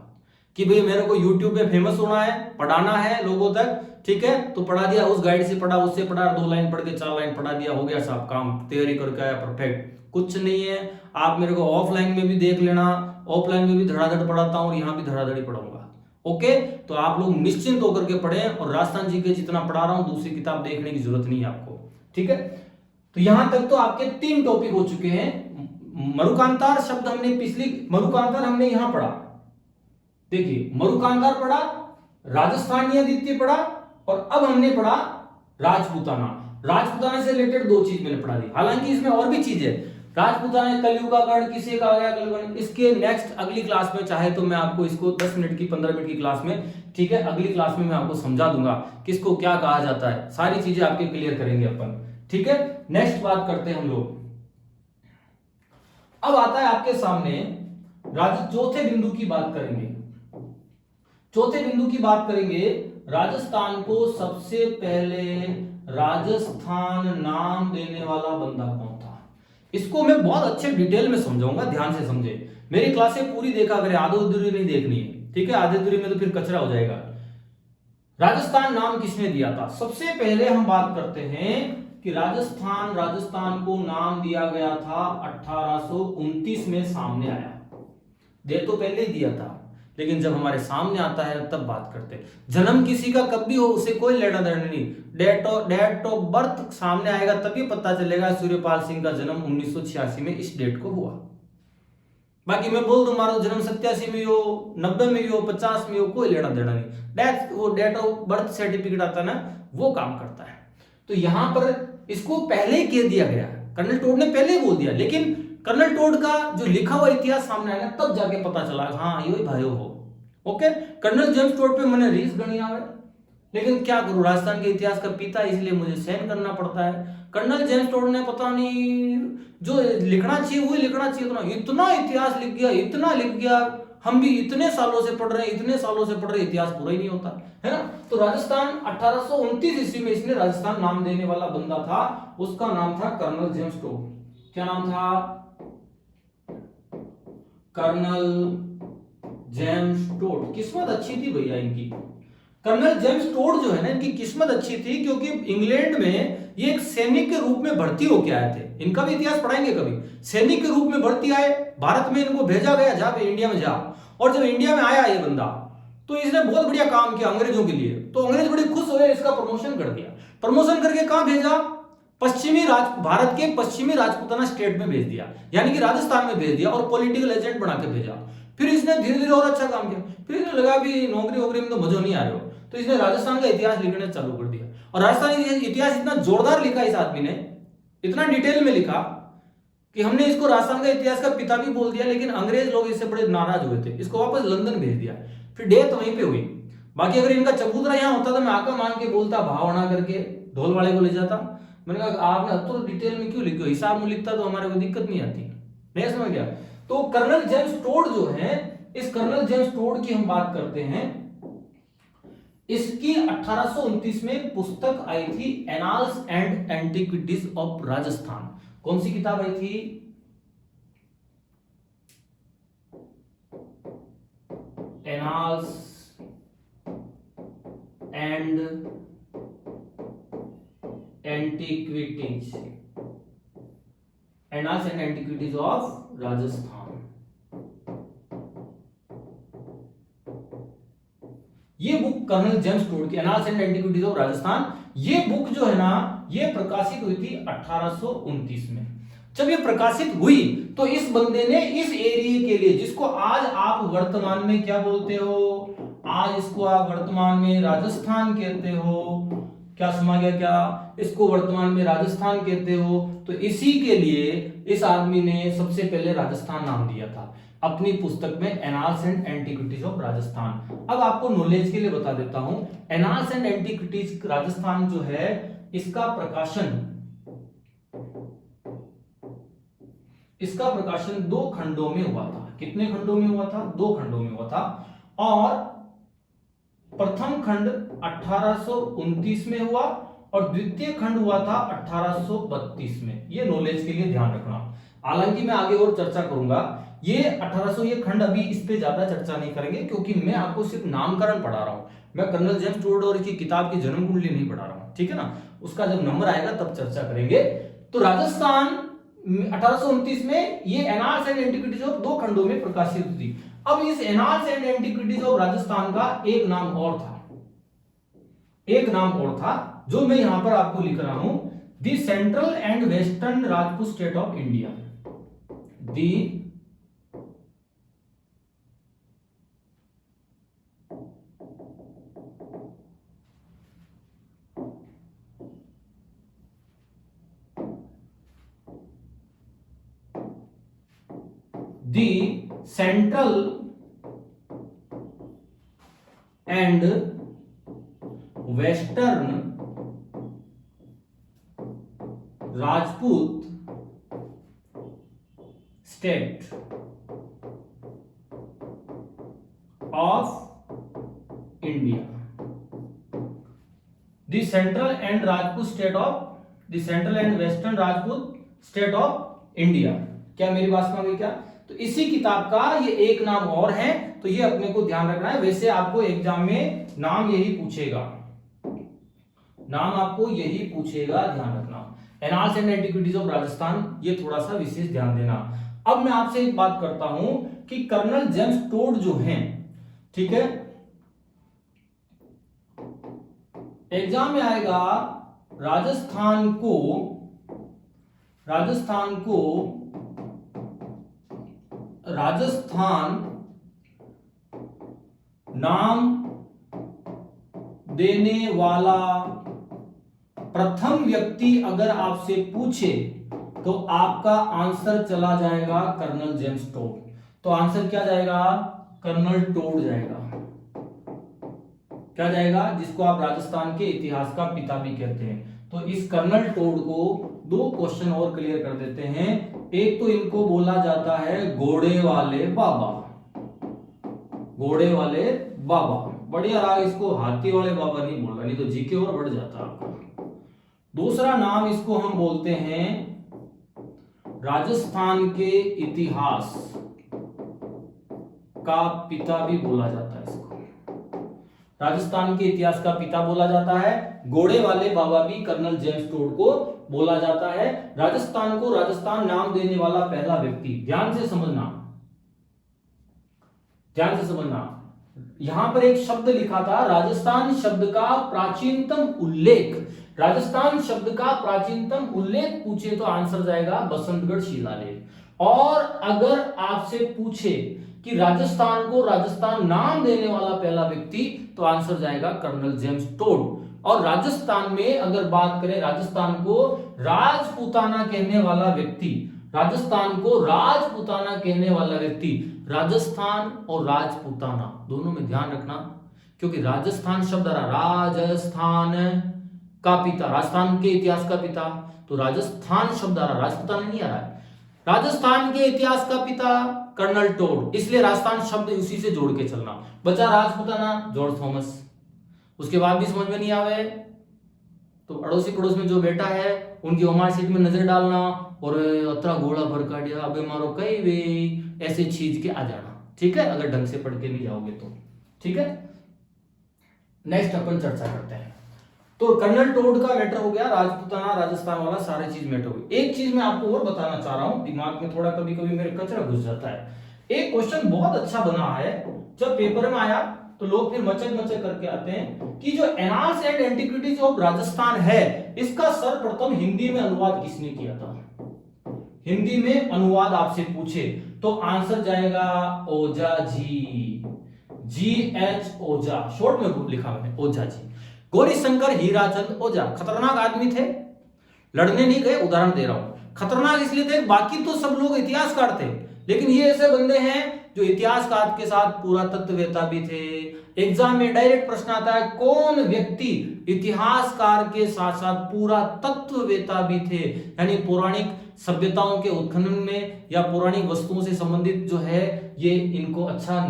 कि भाई मेरे को यूट्यूब पे फेमस होना है, पढ़ाना है लोगों तक, ठीक है, तो पढ़ा दिया, उस गाइड से पढ़ा, उससे पढ़ा, 2 लाइन पढ़ के 4 लाइन पढ़ा दिया, हो गया साहब काम, तैयारी करके आया परफेक्ट। कुछ नहीं है। आप मेरे को ऑफलाइन में भी देख लेना, ऑफलाइन में भी धड़ाधड़ पढ़ाता हूं और यहाँ भी धड़ाधड़ी पढ़ाऊंगा। ओके, तो आप लोग निश्चिंत होकर के पढ़ें, और राजस्थान जी के जितना पढ़ा रहा हूं दूसरी किताब देखने की जरूरत नहीं है आपको, ठीक है। तो यहां तक तो आपके 3 टॉपिक हो चुके हैं। मरुकांतार शब्द हमने मरुकांतार हमने यहां पढ़ा, देखिए मरुकांतार पढ़ा, राजस्थानीय द्वितीय पढ़ा, और अब हमने पढ़ा राजपूताना। राजपूताना से रिलेटेड 2 चीज मैंने पढ़ा दी, हालांकि इसमें और भी चीज है। राजपूताना कलयुग का कर्ण किसे कहा गया, कलयुग, इसके नेक्स्ट अगली क्लास में चाहे तो मैं आपको इसको 10 मिनट की 15 मिनट की क्लास में, ठीक है, अगली क्लास में मैं आपको समझा दूंगा किसको क्या कहा जाता है, सारी चीजें आपके क्लियर करेंगे अपन, ठीक है। नेक्स्ट बात करते हैं हम लोग। अब आता है आपके सामने चौथे बिंदु की बात करेंगे। चौथे बिंदु की बात करेंगे, राजस्थान को सबसे पहले राजस्थान नाम देने वाला बंदा कौन था। इसको मैं बहुत अच्छे डिटेल में समझाऊंगा, ध्यान से समझे, मेरी क्लासें पूरी देखा करें, आधे अधूरी नहीं देखनी है, ठीक है, आधे अधूरी में तो फिर कचरा हो जाएगा। राजस्थान नाम किसने दिया था, सबसे पहले हम बात करते हैं कि राजस्थान को नाम दिया गया था 1829 में सामने आया। दे तो पहले ही दिया था, लेकिन जब हमारे सामने आता है तब बात करते हैं। जन्म किसी का कब भी हो उसे कोई लेना देना नहीं, डेट ऑफ बर्थ सामने आएगा तभी पता चलेगा सूर्यपाल सिंह का जन्म 1986 में इस डेट को हुआ। बाकी मैं बोल दूं हमारा जन्म 87 में हो, 90 में हो, 50 में हो, कोई लेना देना नहीं। वो डेट ऑफ बर्थ सर्टिफिकेट आता है ना, वो काम करता है। तो यहां पर इसको पहले ही कह दिया गया, कर्नल टोड ने पहले ही बोल दिया, लेकिन कर्नल टोड का जो लिखा हुआ इतिहास सामने आया तब जाके पता चला, हाँ यो ही भाइयों हो। ओके, कर्नल जेम्स टोड पे मैंने रीस गणी आवे, लेकिन क्या करूं, राजस्थान के इतिहास का पिता, इसलिए मुझे सहन करना पड़ता है। कर्नल जेम्स टोड ने पता नहीं जो लिखना चाहिए वही लिखना चाहिए, इतना इतिहास लिख गया, इतना लिख गया, हम भी इतने सालों से पढ़ रहे हैं, इतने सालों से पढ़ रहे, इतिहास पूरा ही नहीं होता है ना। तो राजस्थान 1829 ईस्वी में इसने राजस्थान नाम देने वाला बंदा था, उसका नाम था कर्नल जेम्स टोड। क्या नाम था? Colonel James Tod. किस्मत अच्छी थी भैया इनकी। कर्नल जेम्स टोड जो है ना, इनकी किस्मत अच्छी थी क्योंकि इंग्लैंड में ये एक सैनिक के रूप में भर्ती होके आए थे। इनका भी इतिहास पढ़ाएंगे कभी। सैनिक के रूप में भर्ती आए, भारत में इनको भेजा गया, जहां पे इंडिया में जा, और जब इंडिया में आया ये बंदा तो इसने बहुत बढ़िया काम किया अंग्रेजों के लिए, तो अंग्रेज बड़े खुश हुए, इसका प्रमोशन कर दिया। प्रमोशन करके कहां भेजा? भारत के पश्चिमी राजपूताना स्टेट में भेज दिया, यानी कि राजस्थान में भेज दिया, और पॉलिटिकल एजेंट बना के भेजा। फिर इसने धीरे धीरे और अच्छा काम किया, फिर इसने लगा भी नौकरी वोकरी में तो मजा नहीं आ रहे हो, तो इसने राजस्थान का इतिहास लिखना चालू कर दिया। और राजस्थान इतिहास इतना जोरदार लिखा इस आदमी ने, इतना डिटेल में लिखा कि हमने इसको राजस्थान का इतिहास का पिता भी बोल दिया, लेकिन अंग्रेज लोग इससे बड़े नाराज हुए थे, इसको वापस लंदन भेज दिया। फिर डेथ वहीं पे हुई। बाकी अगर इनका चबूतरा यहाँ होता तो मैं आका मान के बोलता, भावना करके ढोल वाले को ले जाता। मैंने कहा आपने तो डिटेल में क्यों लिखो, हिसाब में लिखता तो हमारे को दिक्कत नहीं आती। नहीं समझ गया? तो कर्नल जेम्स टोड जो है, इस कर्नल जेम्स टोड की हम बात करते हैं। इसकी 1829 में पुस्तक आई थी, annals and antiquities of Rajasthan. कौन सी किताब आई थी? Annals and antiquities, annals and antiquities of Rajasthan. ये बुक कर्नल जेम्स टोड की, annals and antiquities of Rajasthan, ये बुक जो है ना, ये प्रकाशित हुई थी 1829 में। जब ये प्रकाशित हुई तो इस बंदे ने इस एरिया के लिए, जिसको आज आप वर्तमान में क्या बोलते हो, आज इसको आप वर्तमान में राजस्थान कहते हो, क्या समझ गया? क्या इसको वर्तमान में राजस्थान कहते हो? तो इसी के लिए इस आदमी ने सबसे पहले राजस्थान नाम दिया था अपनी पुस्तक में, annals and antiquities of Rajasthan. अब आपको नॉलेज के लिए बता देता हूं, एनाल्स एंड एंटिक्विटीज राजस्थान जो है, इसका प्रकाशन 2 खंडों में हुआ था। कितने खंडों में हुआ था? 2 खंडों में हुआ था। और प्रथम खंड 1829 में हुआ और द्वितीय खंड हुआ था 1832 में। ये नॉलेज के लिए ध्यान रखना। हालांकि मैं आगे और चर्चा करूंगा, ये 1800 ये खंड, अभी इस पे ज्यादा चर्चा नहीं करेंगे क्योंकि मैं आपको सिर्फ नामकरण पढ़ा रहा हूं। मैं कर्नल जेम्स टोड और इसकी किताब की जन्म कुंडली नहीं पढ़ा रहा हूं, ठीक है ना। उसका जब नंबर आएगा तब चर्चा करेंगे। तो राजस्थान 1829 में ये एनाल्स एंड एंटिक्विटीज ऑफ 2 खंडों में प्रकाशित हुई। अब इस annals and antiquities of Rajasthan का एक नाम और था, जो मैं यहां पर आपको लिख रहा हूं, the central and western Rajput state of India. The central and western Rajput state of India. The central and western Rajput state of India. क्या मेरी बात समझ में क्या? तो इसी किताब का ये एक नाम और है, तो ये अपने को ध्यान रखना है। वैसे आपको एग्जाम में नाम यही पूछेगा, ध्यान रखना। Annals and antiquities of Rajasthan, ये थोड़ा सा विशेष ध्यान देना। अब मैं आपसे एक बात करता हूं कि कर्नल जेम्स टोड जो हैं, ठीक है, एग्जाम में आएगा राजस्थान नाम देने वाला प्रथम व्यक्ति अगर आपसे पूछे तो आपका आंसर चला जाएगा कर्नल जेम्स टोड। तो आंसर क्या जाएगा? कर्नल टोड जाएगा। क्या जाएगा? जिसको आप राजस्थान के इतिहास का पिता भी कहते हैं। तो इस कर्नल टोड को दो क्वेश्चन और क्लियर कर देते हैं। एक तो इनको बोला जाता है घोड़े वाले बाबा, घोड़े वाले बाबा, बढ़िया रहा। इसको हाथी वाले बाबा नहीं बोल रहा, नहीं तो जीके और बढ़ जाता आपका। दूसरा नाम इसको हम बोलते हैं राजस्थान के इतिहास का पिता भी बोला जाता है इसको, राजस्थान के इतिहास का पिता बोला जाता है। घोड़े वाले बाबा भी कर्नल जेम्स टोड को बोला जाता है। राजस्थान को राजस्थान नाम देने वाला पहला व्यक्ति। ध्यान से समझना, ध्यान से समझना। यहां पर एक शब्द लिखा था राजस्थान शब्द का प्राचीनतम उल्लेख, राजस्थान शब्द का प्राचीनतम उल्लेख पूछे तो आंसर जाएगा बसंतगढ़ शिलालेख। और अगर आपसे पूछे कि राजस्थान को राजस्थान नाम देने वाला पहला व्यक्ति तो आंसर जाएगा कर्नल जेम्स टोड। और राजस्थान में अगर बात करें, राजस्थान को राजपूताना कहने वाला व्यक्ति, राजस्थान को राजपूताना कहने वाला व्यक्ति, राजस्थान और राजपूताना दोनों में ध्यान रखना, क्योंकि राजस्थान शब्द आ रहा राजस्थान का पिता, राजस्थान के इतिहास का पिता, तो राजस्थान शब्द आ रहा, राजपूताना नहीं आ रहा है। राजस्थान के इतिहास का पिता कर्नल टोड, इसलिए राजस्थान शब्द उसी से जोड़ के चलना। बचा राजपूताना जॉर्ज थॉमस। उसके बाद भी समझ में नहीं आवे तो अड़ोसी पड़ोस में जो बेटा है उनकी मार्कशीट में नजर डालना और अतरा घोड़ा भर काटिया अबे मारो कई वे ऐसे चीज के आ जाना, ठीक है, अगर ढंग से पढ़ के नहीं जाओगे तो। ठीक है, नेक्स्ट अपन चर्चा करते हैं। तो कर्नल टोड का मैटर हो गया, राजपूताना राजस्थान वाला सारे चीज मैटर हो गई। एक चीज मैं आपको और बताना चाह रहा हूं, दिमाग में थोड़ा कभी कभी मेरे कचरा घुस जाता है। एक क्वेश्चन बहुत अच्छा बना है, जब पेपर में आया तो लोग फिर मचक मचक करके आते हैं कि जो annals and antiquities of Rajasthan है, इसका सर्वप्रथम हिंदी में अनुवाद किसने किया था? हिंदी में अनुवाद आपसे पूछे तो आंसर जाएगा ओझा जी, GH ओझा, शॉर्ट में लिखा मैंने ओझा जी। गौरीशंकर हीराचंद ओझा खतरनाक आदमी थे, लड़ने नहीं गए, उदाहरण दे रहा हूं। खतरनाक इसलिए थे, बाकी तो सब लोग इतिहासकार थे, लेकिन ये ऐसे बंदे हैं जो इतिहासकार के साथ पुरातत्ववेत्ता भी थे। एग्जाम में डायरेक्ट प्रश्न आता है कौन व्यक्ति इतिहासकार के साथ साथ पुरातत्ववेत्ता भी थे, यानी पौराणिक सभ्यताओं के उत्खनन में या पौराणिक वस्तुओं से संबंधित जो है ये इनको अच्छा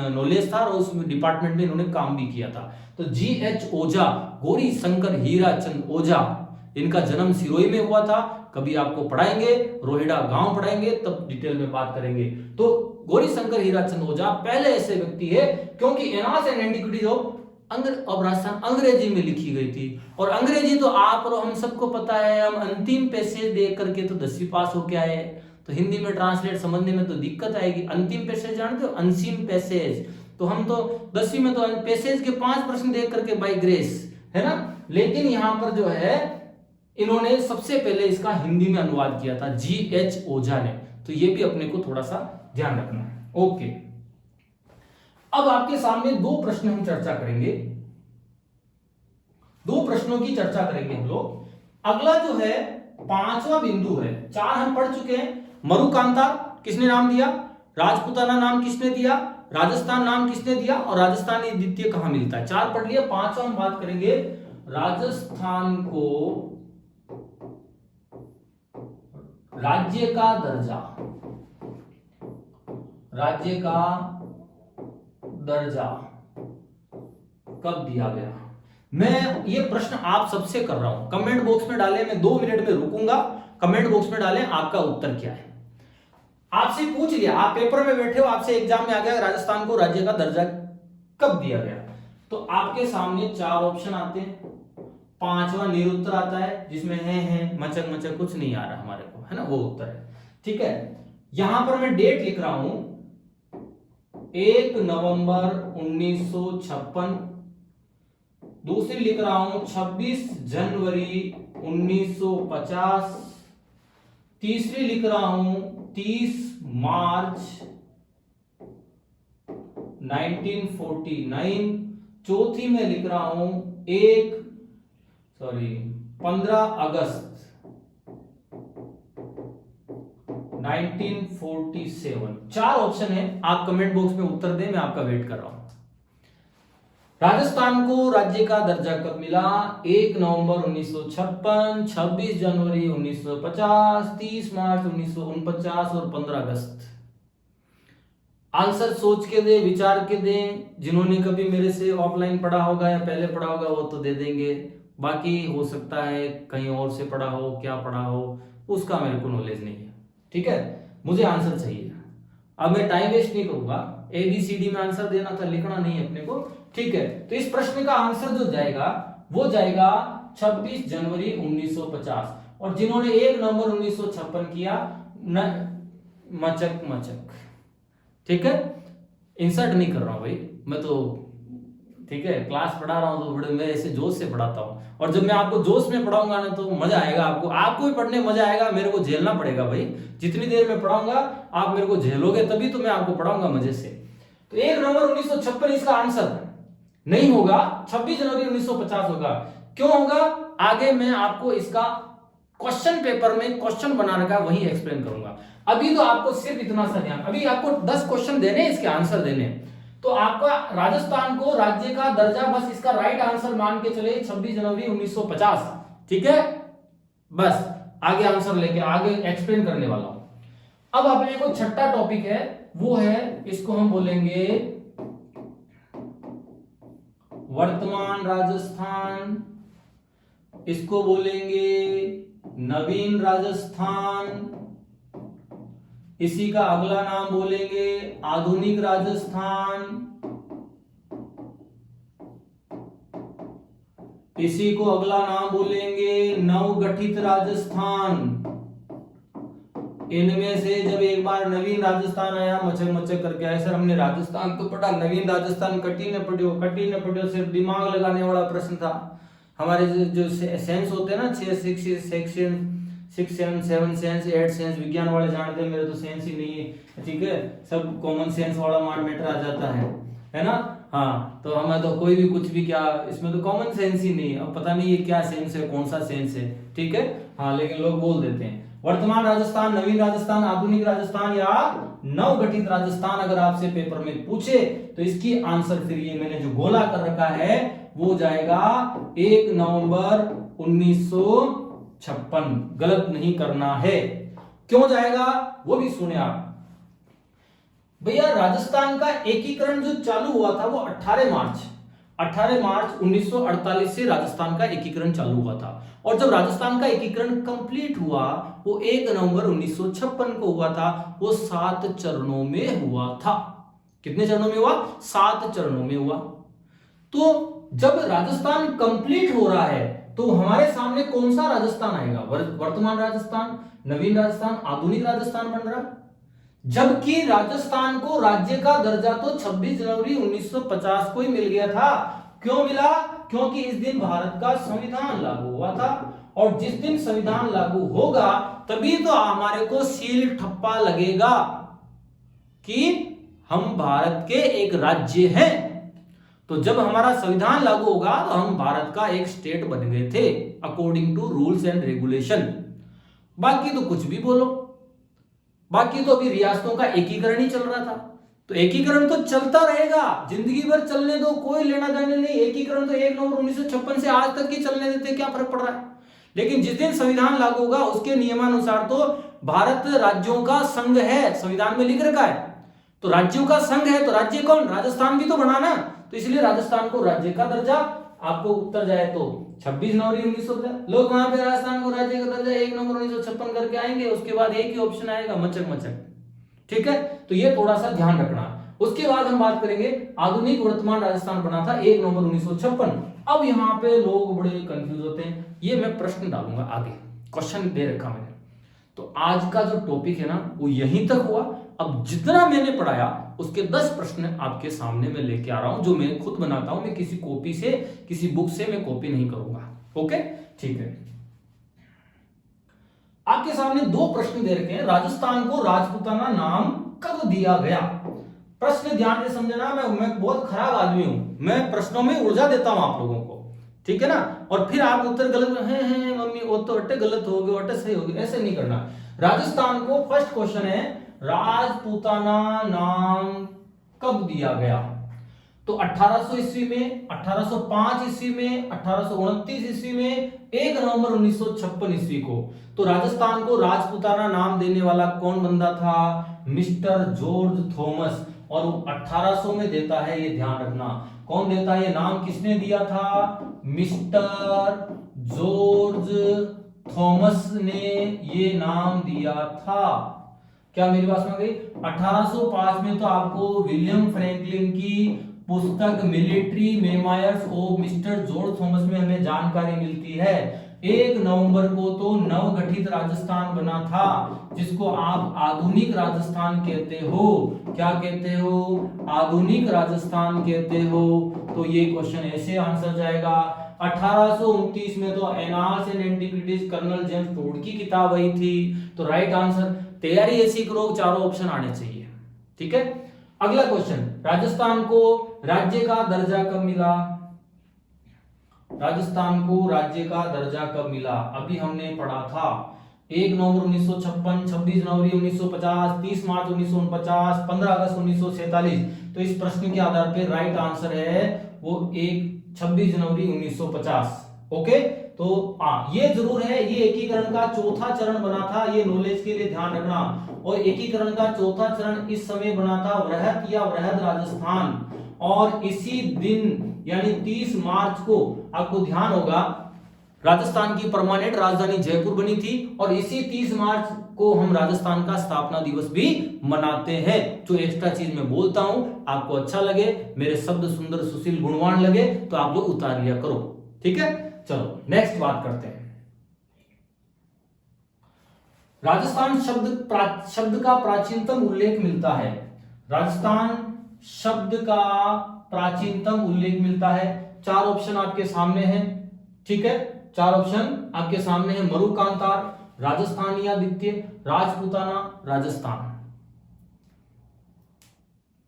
नॉलेज था और उस डिपार्टमेंट में इन्होंने काम भी किया था। तो GH ओझा, गौरीशंकर हीराचंद ओझा, इनका जन्म सिरोही में हुआ था। कभी आपको पढ़ाएंगे, रोहिड़ा गांव पढ़ाएंगे, तब डिटेल में बात करेंगे। तो गौरीशंकर हीराचंद ओझा पहले ऐसे व्यक्ति है, क्योंकि annals and antiquities of Rajasthan अंग्रेजी में लिखी गई थी। और अंग्रेजी तो आप और हम सबको पता है, हम अंतिम पैसेज देख करके तो 10वीं पास होके आए, तो हिंदी में ट्रांसलेट समझने में तो दिक्कत आएगी। अंतिम पैसेज जानते हो, अनसीन पैसेज, तो हम तो 10वीं में तो पैसेज के 5 प्रश्न देख करके बाय ग्रेस, है ना। लेकिन यहां पर जो है इन्होंने सबसे पहले इसका हिंदी में अनुवाद किया था, GH ओझा ने। तो ये भी अपने को थोड़ा सा ध्यान रखना है। ओके, अब आपके सामने दो प्रश्न हम चर्चा करेंगे, दो प्रश्नों की चर्चा करेंगे हम लोग। अगला जो है 5वां बिंदु है, 4 हम पढ़ चुके हैं। मरुकांता किसने नाम दिया, राजपूताना नाम किसने दिया, राजस्थान नाम किसने दिया, और राजस्थानी द्वितीय कहां मिलता है, 4 पढ़ लिया। 5वां हम बात करेंगे राजस्थान को राज्य का दर्जा, राज्य का दर्जा कब दिया गया। मैं ये प्रश्न आप सबसे कर रहा हूं, कमेंट बॉक्स में डालें, मैं 2 मिनट में रुकूंगा, कमेंट बॉक्स में डालें आपका उत्तर क्या है। आपसे पूछ लिया, आप पेपर में बैठे हो, आपसे एग्जाम में आ गया राजस्थान को राज्य का दर्जा कब दिया गया, तो आपके सामने 4 ऑप्शन आते हैं, 5वां निरुत्तर आता है जिसमें है मचक मचक कुछ नहीं आ रहा हमारे को, है ना, वो उत्तर है। ठीक है, यहां पर मैं डेट लिख रहा हूं 1 नवंबर 1956, दूसरी लिख रहा हूं 26 जनवरी 1950, तीसरी लिख रहा हूं 30 मार्च 1949, चौथी में लिख रहा हूं 15 अगस्त 1947। 4 ऑप्शन है, आप कमेंट बॉक्स में उत्तर दें, मैं आपका वेट कर रहा हूं। राजस्थान को राज्य का दर्जा कब मिला? 1 नवंबर 1956, 26 जनवरी 1950, 30 मार्च 1949 और 15 अगस्त। आंसर सोच के दे, विचार के दे। जिन्होंने कभी मेरे से ऑफलाइन पढ़ा होगा या पहले पढ़ा होगा वो तो दे देंगे, बाकी हो सकता है कहीं और से पढ़ा हो, क्या पढ़ा हो उसका मेरे को नॉलेज नहीं है। ठीक है, मुझे आंसर चाहिए। अब मैं टाइम वेस्ट नहीं करूंगा, ABCD में आंसर देना था, लिखना नहीं है अपने को। ठीक है, तो इस प्रश्न का आंसर जो जाएगा वो जाएगा 26 जनवरी 1950। और जिन्होंने 1 नवंबर 1956 किया मचक। ठीक है, इंसर्ट नहीं कर रहा हूं भाई मैं तो, ठीक है, क्लास पढ़ा रहा हूं तो बड़े मैं ऐसे जोश से पढ़ाता हूं, और जब मैं आपको जोश में पढ़ाऊंगा ना तो मजा आएगा, आपको भी पढ़ने में मजा आएगा, मेरे को झेलना पड़ेगा भाई। जितनी देर में पढ़ाऊंगा आप मेरे को झेलोगे तभी तो मैं आपको पढ़ाऊंगा मजे से। तो 1 नवंबर 1956 इसका आंसर नहीं होगा, 26 जनवरी 1950 होगा। क्यों होगा आगे मैं आपको इसका क्वेश्चन पेपर में क्वेश्चन बना रखा वही एक्सप्लेन करूंगा। अभी तो आपको सिर्फ इतना सा ध्यान, अभी आपको 10 क्वेश्चन देने, इसके आंसर देने। तो आपका राजस्थान को राज्य का दर्जा, बस इसका राइट आंसर मान के चले 26 जनवरी 1950। ठीक है, बस आगे आंसर लेके आगे एक्सप्लेन करने वाला हूं। अब अपने को छठा टॉपिक है, वो है, इसको हम बोलेंगे वर्तमान राजस्थान, इसको बोलेंगे नवीन राजस्थान, इसी का अगला नाम बोलेंगे आधुनिक राजस्थान, इसी को अगला नाम बोलेंगे नवगठित राजस्थान। इनमें से जब एक बार नवीन राजस्थान आया, मचक करके आया, सर हमने राजस्थान तो पढ़ा, नवीन राजस्थान कठिन पढ़ियो, सिर्फ दिमाग लगाने वाला प्रश्न था। हमारे जो सेंस होते हैं ना, 6 सेक्शन 6 7 सेंस 8 सेंस, विज्ञान वाले जानते हैं, मेरे तो सेंस ही नहीं है। ठीक है, सब कॉमन सेंस वाला मैटर आ जाता है ना। हाँ, तो हमें तो कोई भी कुछ भी, क्या इसमें तो कॉमन सेंस ही नहीं है। अब पता नहीं ये क्या सेंस है, कौन सा सेंस है। ठीक है, हाँ, लेकिन लोग बोल देते हैं वर्तमान राजस्थान, नवीन राजस्थान, आधुनिक राजस्थान या नवगठित राजस्थान। अगर आपसे पेपर में पूछे तो इसकी आंसर फिर ये मैंने जो गोला कर रखा है वो जाएगा 1 नवंबर 1956। गलत नहीं करना है। क्यों जाएगा वो भी सुने आप भैया। राजस्थान का एकीकरण जो चालू हुआ था वो 18 मार्च 1948 से राजस्थान का एकीकरण चालू हुआ था। और जब राजस्थान का एकीकरण कंप्लीट हुआ वो 1 नवंबर 1956 को हुआ था। वो 7 चरणों में हुआ था। कितने चरणों में हुआ? 7 चरणों में हुआ। तो जब राजस्थान कंप्लीट हो रहा है तो हमारे सामने कौन सा राजस्थान आएगा? वर्तमान राजस्थान, नवीन राजस्थान, आधुनिक राजस्थान बन रहा। जबकि राजस्थान को राज्य का दर्जा तो 26 जनवरी 1950 को ही मिल गया था। क्यों मिला? क्योंकि इस दिन भारत का संविधान लागू हुआ था। और जिस दिन संविधान लागू होगा तभी तो हमारे को सील ठप्पा लगेगा कि हम भारत के एक राज्य हैं। तो जब हमारा संविधान लागू होगा तो हम भारत का एक स्टेट बन गए थे according to rules and regulation. बाकी तो कुछ भी बोलो, बाकी तो अभी रियासतों का एकीकरण ही चल रहा था। तो एकीकरण तो चलता रहेगा, जिंदगी भर चलने दो, कोई लेना देना नहीं। एकीकरण तो 1 नवंबर 1956 से आज तक ही चलने देते, क्या फर्क पड़ रहा है। लेकिन जिस दिन संविधान लागू होगा उसके नियमानुसार तो भारत राज्यों का संघ है, संविधान में लिख रखा है। तो राज्यों का संघ है तो राज्य कौन? राजस्थान भी तो बना ना। तो इसलिए राजस्थान को राज्य का दर्जा, आपको उत्तर जाए तो 26 जनवरी 1950। लोग वहां पे राजस्थान को राज्य का दर्जा 1 नवंबर 1956 करके आएंगे, उसके बाद एक ही ऑप्शन आएगा, मचक। ठीक है, तो ये थोड़ा सा ध्यान रखना। उसके बाद हम बात करेंगे आधुनिक वर्तमान राजस्थान बना था 1 नवंबर 1956। अब यहाँ पे लोग बड़े कंफ्यूज होते हैं, ये मैं प्रश्न डालूंगा आगे, क्वेश्चन दे रखा मैंने। तो आज का जो टॉपिक है ना वो यहीं तक हुआ। अब जितना मैंने पढ़ाया उसके 10 प्रश्न आपके सामने मैं लेके आ रहा हूं, जो मैं खुद बनाता हूं। मैं किसी कॉपी से, किसी बुक से मैं कॉपी नहीं करूंगा। ओके, ठीक है। आपके सामने 2 प्रश्न दे रखे हैं। राजस्थान को राजपूताना नाम कब दिया गया? प्रश्न ध्यान से समझना। मैं बहुत खराब आदमी हूं, मैं प्रश्नों में उलझा देता हूं आप लोगों को, ठीक है ना। और फिर आप उत्तर गलत है मम्मी वो तो अट्टे गलत हो गए, अट्टे सही हो गए, ऐसे नहीं करना। राजस्थान को फर्स्ट क्वेश्चन है राजपूताना नाम कब दिया गया? तो 1800 ईस्वी में, 1805 ईस्वी में, 1829 ईस्वी में, 1 नवंबर 1956 ईस्वी को। तो राजस्थान को राजपूताना नाम देने वाला कौन बंदा था? Mister George Thomas. और 1800 में देता है, ये ध्यान रखना। कौन देता है ये नाम? किसने दिया था? मिस्टर जॉर्ज थॉमस ने ये नाम दिया था। क्या मेरी बात समझ गई? 1805 में तो आपको विलियम फ्रैंकलिन की पुस्तक military memoirs of mister George Thomas में हमें जानकारी मिलती है। 1 नवंबर को तो नवगठित राजस्थान बना था, जिसको आप आधुनिक राजस्थान कहते हो। क्या कहते हो? आधुनिक राजस्थान कहते हो। तो ये क्वेश्चन ऐसे आंसर जाएगा। 1829 में तो annals and antiquities colonel James Tod की किताब आई थी। तो राइट आंसर, तैयारी ऐसी करो चारों ऑप्शन आने चाहिए। ठीक है, अगला क्वेश्चन, राजस्थान को राज्य का दर्जा कब मिला? राजस्थान को राज्य का दर्जा कब मिला? अभी हमने पढ़ा था 1 नवंबर 1956, 26 जनवरी 1950, 30 मार्च 1949, 15 अगस्त 1947। तो इस प्रश्न के आधार पर राइट आंसर है वो 26 जनवरी 1950। ओके, तो ये जरूर है, ये एकीकरण का चौथा चरण बना था, ये नॉलेज के लिए ध्यान रखना। और एकीकरण का चौथा चरण इस समय बना था वृहत या वृहद राजस्थान। और इसी दिन यानी 30 मार्च को आपको ध्यान होगा राजस्थान की परमानेंट राजधानी जयपुर बनी थी। और इसी 30 मार्च को हम राजस्थान का स्थापना दिवस भी मनाते हैं। जो एक्स्ट्रा चीज मैं बोलता हूं, आपको अच्छा लगे, मेरे शब्द सुंदर सुशील गुणवान लगे, तो आप लोग उतार लिया करो। ठीक है, चलो नेक्स्ट बात करते हैं। राजस्थान शब्द का प्राचीनतम उल्लेख मिलता है। राजस्थान शब्द का प्राचीनतम उल्लेख मिलता है। 4 ऑप्शन आपके सामने हैं। ठीक है, 4 ऑप्शन आपके सामने हैं। मरुकांतार, राजस्थानियादित्य, राजपूताना, राजस्थान।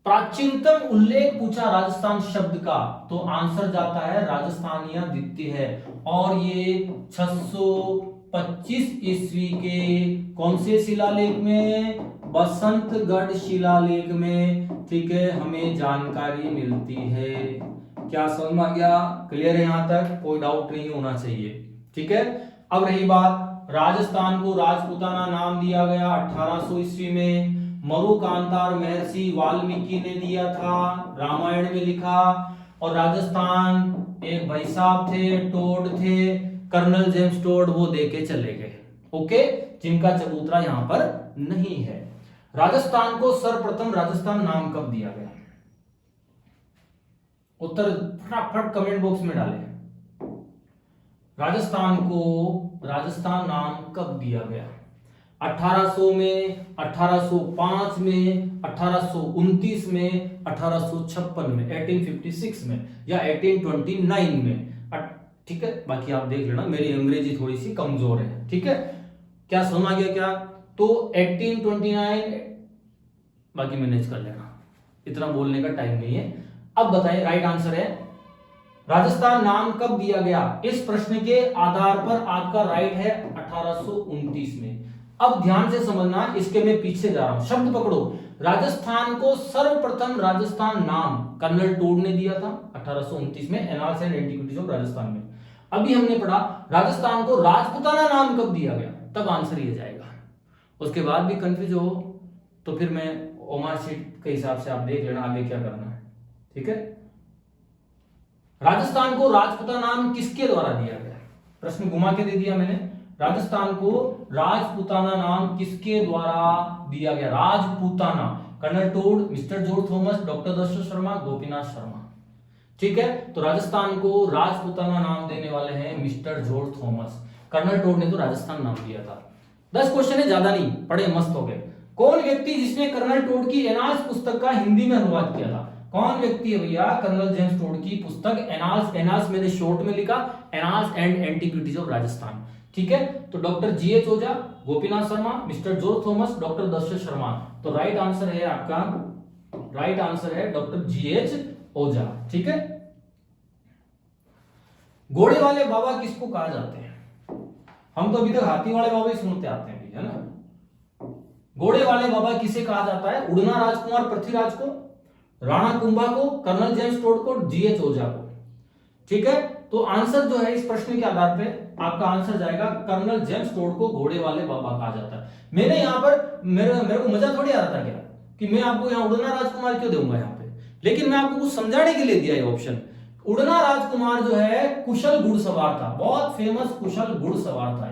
प्राचीनतम उल्लेख पूछा राजस्थान शब्द का, तो आंसर जाता है राजस्थानियादित्य है। और ये 625 ईस्वी के कौन से शिलालेख में? बसंतगढ़ शिलालेख में। ठीक है, हमें जानकारी मिलती है। क्या समझ में आ गया? क्लियर है? यहां तक कोई डाउट नहीं होना चाहिए। ठीक है, अब रही बात, राजस्थान को राजपूताना नाम दिया गया 1800 ईस्वी में। मरुकांतार महर्षि वाल्मीकि ने दिया था, रामायण में लिखा। और राजस्थान एक भाई साहब थे, टोड थे, कर्नल जेम्स टोड, वो देके चले गए। ओके, जिनका चबूतरा यहां पर नहीं है। राजस्थान को सर्वप्रथम राजस्थान नाम कब दिया गया? उत्तर फटाफट कमेंट बॉक्स में डालें। राजस्थान को राजस्थान नाम कब दिया गया? 1800 में, 1805 में, 1829 में, 1856 में, 1856 में, या 1829 में। ठीक है, बाकी आप देख लेना, मेरी अंग्रेजी थोड़ी सी कमजोर है। ठीक है, क्या समझ आ गया क्या? तो 1829, बाकी मैनेज कर लेना, इतना बोलने का टाइम नहीं है। अब बताएं, राइट आंसर है राजस्थान नाम कब दिया गया? इस प्रश्न के आधार पर आपका राइट है 1829 में। अब ध्यान से समझना, इसके मैं पीछे जा रहा हूं, शब्द पकड़ो। राजस्थान को सर्वप्रथम राजस्थान नाम कर्नल टोड ने दिया था 1829 में, annals and antiquities of Rajasthan में। अभी हमने पढ़ा राजस्थान को राजपूताना नाम कब दिया गया, तब आंसर ये जाएगा। उसके बाद भी कंफ्यूज हो तो फिर मैं ओमार शीट के हिसाब से आप देख लेना आगे क्या करना है। ठीक है, राजस्थान को राजपूताना नाम किसके द्वारा दिया गया? प्रश्न घुमा के दे दिया मैंने। राजस्थान को राजपूताना नाम किसके द्वारा दिया गया? Rajputana, colonel Tod, mister George Thomas, doctor Dashrath Sharma, Gopinath Sharma. ठीक है, तो राजस्थान को राजपूताना नाम देने वाले हैं mister George Thomas. Colonel Tod ने तो राजस्थान नाम दिया था। 10 क्वेश्चन है, ज्यादा नहीं, पढ़े मस्त हो गए। कौन व्यक्ति जिसने कर्नल टोड की एनाल्स पुस्तक का हिंदी में अनुवाद किया था? कौन व्यक्ति है भैया? कर्नल जेम्स टोड की पुस्तक एनाल्स मैंने शॉर्ट में लिखा, annals and antiquities of Rajasthan. ठीक है, तो doctor G H Ojha, Gopinath Sharma, mister George Thomas, doctor Dashrath Sharma. तो राइट आंसर है आपका, राइट आंसर है डॉक्टर जीएच ओझा। ठीक है, घोड़े वाले बाबा किसको कहा जाते हैं? हम तो अभी तक हाथी वाले बाबा ही सुनते आते हैं, है ना। घोड़े वाले बाबा किसे कहा जाता है? उड़ना राजकुमार पृथ्वीराज को, राणा कुंभा को, कर्नल जेम्स टोड को, जीएच ओझा को। ठीक है, तो आंसर जो है इस प्रश्न के आधार पे आपका आंसर जाएगा कर्नल जेम्स टोड को घोड़े वाले बाबा कहा जाता है। मैंने यहां पर मेरे को मजा थोड़ी आ रहा था क्या कि मैं आपको यहां उड़ना राजकुमार क्यों दूंगा यहां पे, लेकिन मैं आपको कुछ समझाने के लिए दिया ये ऑप्शन। उड़ना राजकुमार जो है कुशल घुड़सवार था, बहुत फेमस कुशल घुड़सवार था।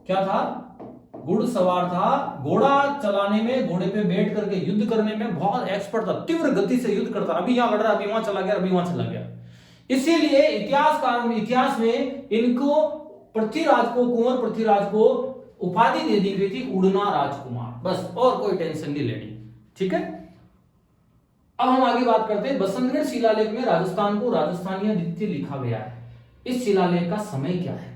क्या था? घुड़सवार था, घोड़ा चलाने में, घोड़े पे बैठ करके युद्ध करने में बहुत एक्सपर्ट था, तीव्र गति से युद्ध करता, अभी यहां लड़ रहा, अभी वहां चला गया, अभी वहां चला गया। इसीलिए इतिहास में इनको पृथ्वीराज को, कुंवर पृथ्वीराज को उपाधि दे दी गई थी उड़ना राजकुमार, बस, और कोई टेंशन नहीं लेनी। ठीक है, अब हम आगे बात करते हैं। बसंतगढ़ शिलालेख में राजस्थान को राजस्थानिया द्वितीय लिखा गया है, इस शिलालेख का समय क्या है?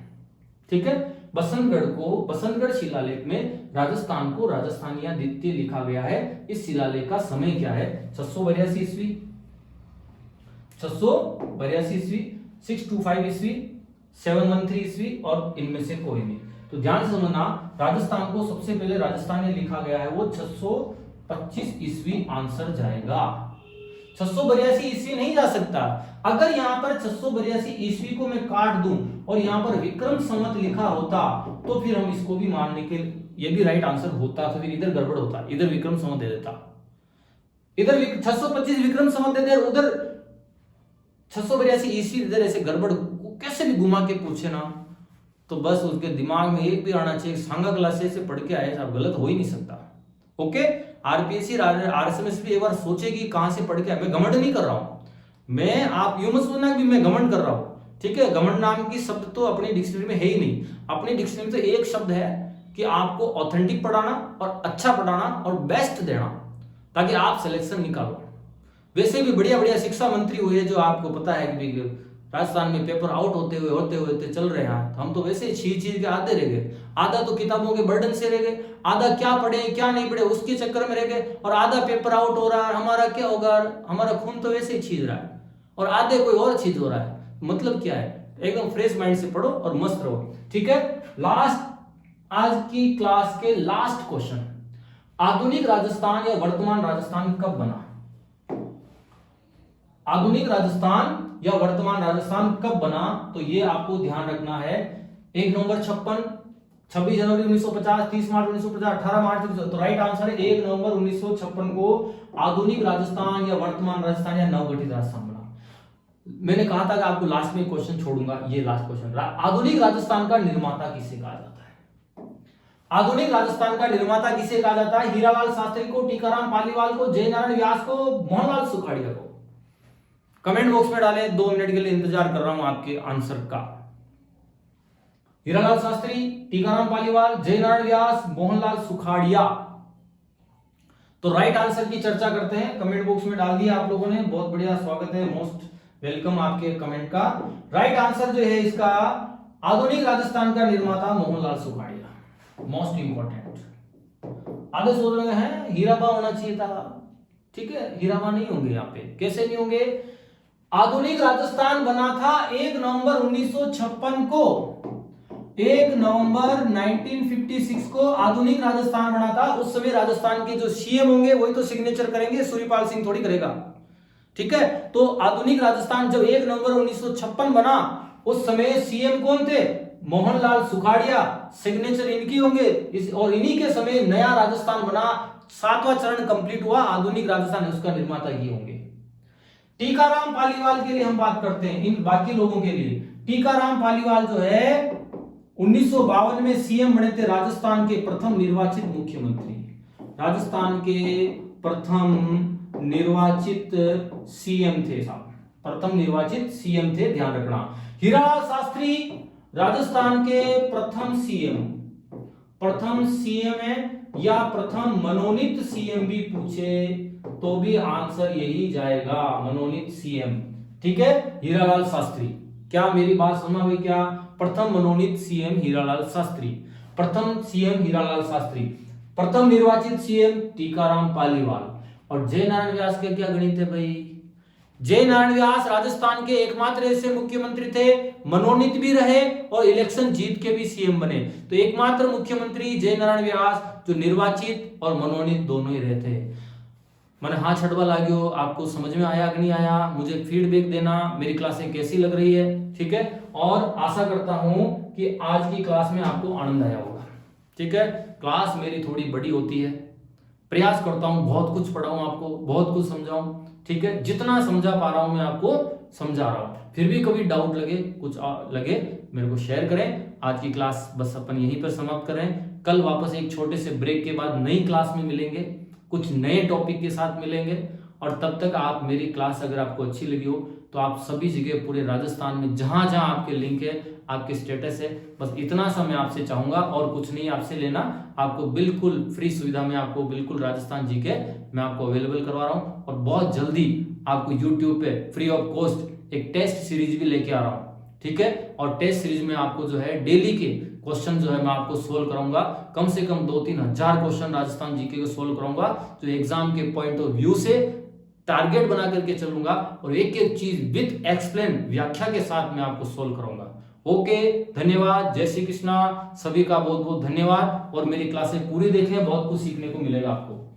ठीक है, बसंतगढ़ शिलालेख में राजस्थान को राजस्थानिया द्वितीय लिखा गया है, इस शिलालेख का समय क्या है? 682 ईस्वी, 682 ईस्वी, 625 ईस्वी, 713 ईस्वी, और इनमें से कोई नहीं। तो ध्यान से समझना, राजस्थान को सबसे पहले राजस्थान में लिखा गया है वो 625 ईस्वी आंसर जाएगा। 682 ईस्वी नहीं जा सकता। अगर यहां पर 682 ईस्वी को मैं काट दूं और यहां पर विक्रम संवत लिखा होता तो फिर हम इसको भी मानने के, ये भी राइट आंसर होता, तो फिर इधर गड़बड़ होता, इधर विक्रम संवत दे देता, इधर 625 विक्रम संवत दे दे, उधर 682 ईस्वी, इधर ऐसे गड़बड़ कैसे भी घुमा के पूछे ना तो बस उसके दिमाग में एक भी आना चाहिए, सांगा क्लासेस से पढ़ के आए, सब गलत हो ही नहीं सकता। ओके, आरपीएससी आरएसएमएस भी एक बार सोचेगी कहां से पढ़ के आए। मैं घमंड नहीं कर रहा हूं, मैं, आप यूं मत सोचना कि मैं घमंड कर रहा हूं। ठीक है, घमंड नाम की शब्द तो अपनी डिक्शनरी में है ही नहीं। अपनी डिक्शनरी में तो एक शब्द है कि आपको ऑथेंटिक पढ़ाना और अच्छा पढ़ाना और बेस्ट देना, ताकि आप सिलेक्शन निकालो। वैसे भी बढ़िया बढ़िया शिक्षा मंत्री हुए जो आपको पता है कि राजस्थान में पेपर आउट होते हुए चल रहे हैं, हम तो वैसे चीज के आधे रह गए, आधा तो किताबों के बर्डन से रह गए, आधा क्या पढ़े क्या नहीं पढ़े उसके चक्कर में रह गए, और आधा पेपर आउट हो रहा है, हमारा क्या होगा, हमारा खून तो वैसे ही छीज रहा है, और आधे कोई और चीज हो रहा है। मतलब क्या है, एकदम फ्रेश माइंड से पढ़ो और मस्त रहो। ठीक है, लास्ट, आज की क्लास के लास्ट क्वेश्चन, आधुनिक राजस्थान या वर्तमान राजस्थान कब बना? आधुनिक राजस्थान या वर्तमान राजस्थान कब बना? तो ये आपको ध्यान रखना है। 1 नवंबर 56, 26 जनवरी 1950, 30 मार्च 1950, 18 मार्च 1950। तो राइट आंसर है 1 नवंबर 1956 को आधुनिक राजस्थान या वर्तमान राजस्थान या नवगठित राजस्थान बना। मैंने कहा था कि आपको लास्ट में क्वेश्चन छोड़ूंगा, ये लास्ट क्वेश्चन। आधुनिक राजस्थान का निर्माता किसे कहा जाता है? आधुनिक राजस्थान का निर्माता किसे कहा जाता है? हीरालाल शास्त्री को, टीकाराम पालीवाल को, जयनारायण व्यास को, मोहनलाल सुखाड़िया को? कमेंट बॉक्स में डालें, 2 मिनट के लिए इंतजार कर रहा हूं आपके आंसर का। हीरालाल शास्त्री, टीकाराम पालीवाल, जयनारायण व्यास, मोहनलाल सुखाड़िया? तो राइट आंसर की चर्चा करते हैं। कमेंट बॉक्स में डाल दिया आप लोगों ने, बहुत बढ़िया, स्वागत है, मोस्ट वेलकम आपके कमेंट का। राइट आंसर जो है इसका, आधुनिक राजस्थान का निर्माता मोहनलाल सुखाड़िया, मोस्ट इंपॉर्टेंट। आधे सोच रहे हैं हीराबा होना चाहिए था, ठीक है, हीराबा नहीं होंगे यहाँ पे, कैसे नहीं होंगे? आधुनिक राजस्थान बना था 1 नवंबर 1956 को, 1 नवंबर 1956 को आधुनिक राजस्थान बना था। उस समय राजस्थान के जो सीएम होंगे वही तो सिग्नेचर करेंगे, सूर्यपाल सिंह थोड़ी करेगा। ठीक है, तो आधुनिक राजस्थान जब 1 नवंबर 1956 बना, उस समय सीएम कौन थे? मोहनलाल सुखाड़िया, सिग्नेचर इनकी होंगे, और इन्हीं के समय नया राजस्थान बना, 7वां चरण कंप्लीट हुआ, आधुनिक राजस्थान, उसका निर्माता ये होंगे। टीकाराम पालीवाल के लिए हम बात करते हैं, इन बाकी लोगों के लिए। टीकाराम पालीवाल जो है 1952 में सीएम बने थे, राजस्थान के प्रथम निर्वाचित मुख्यमंत्री, राजस्थान के प्रथम निर्वाचित सीएम थे साहब, प्रथम निर्वाचित सीएम थे, ध्यान रखना। हीरालाल शास्त्री राजस्थान के प्रथम सीएम है, या प्रथम मनोनीत सीएम भी पूछे तो भी आंसर यही जाएगा, मनोनीत सीएम। ठीक है, हीरालाल शास्त्री। क्या मेरी बात समझ में? क्या प्रथम मनोनीत सीएम हीरालाल शास्त्री, प्रथम सीएम हीरालाल शास्त्री, प्रथम निर्वाचित सीएम टीकाराम पालीवाल। और जयनारायण व्यास के क्या गणित है भाई? जयनारायण व्यास राजस्थान के एकमात्र ऐसे मुख्यमंत्री थे, मनोनीत भी रहे और इलेक्शन जीत के भी सीएम बने। तो एकमात्र मुख्यमंत्री जयनारायण व्यास जो निर्वाचित और मनोनीत दोनों ही रहे थे। मैंने हाँ छटवा लागियो, आपको समझ में आया कि नहीं आया, मुझे फीडबैक देना, मेरी क्लासें कैसी लग रही है, ठीक है। और आशा करता हूं कि आज की क्लास में आपको आनंद आया होगा, ठीक है। क्लास मेरी थोड़ी बड़ी होती है, प्रयास करता हूं बहुत कुछ पढ़ाऊं आपको, बहुत कुछ समझाऊं, ठीक है। जितना समझा पा रहा हूं मैं आपको समझा रहा हूं। फिर भी कभी डाउट लगे, कुछ लगे, मेरे को शेयर करें। आज की क्लास बस अपन यहीं पर समाप्त करें। कल वापस एक छोटे से ब्रेक के बाद नई क्लास में मिलेंगे, कुछ नए टॉपिक के साथ मिलेंगे। और तब तक आप मेरी क्लास अगर आपको अच्छी लगी हो तो आप सभी जगह पूरे राजस्थान में जहां जहां आपके लिंक है, आपके स्टेटस है, बस इतना सा मैं आपसे चाहूंगा और कुछ नहीं आपसे लेना। आपको बिल्कुल फ्री सुविधा में आपको बिल्कुल राजस्थान जीके मैं आपको अवेलेबल करवा रहा हूं। और बहुत जल्दी आपको यूट्यूब पे फ्री ऑफ कॉस्ट एक टेस्ट सीरीज भी लेके आ रहा हूं, ठीक है। और टेस्ट सीरीज में आपको जो है डेली के क्वेश्चन जो है मैं आपको सोल्व कराऊंगा। कम से कम 2-3 हजार क्वेश्चन राजस्थान जीके को सोल्व कराऊंगा, जो एग्जाम के पॉइंट ऑफ व्यू से टारगेट बना करके चलूंगा और एक एक चीज विद एक्सप्लेन व्याख्या के साथ मैं आपको सोल्व कराऊंगा। ओके, धन्यवाद, जय श्री कृष्णा, सभी का बहुत बहुत धन्यवाद। और मेरी क्लासें पूरी देखें, बहुत कुछ सीखने को मिलेगा आपको।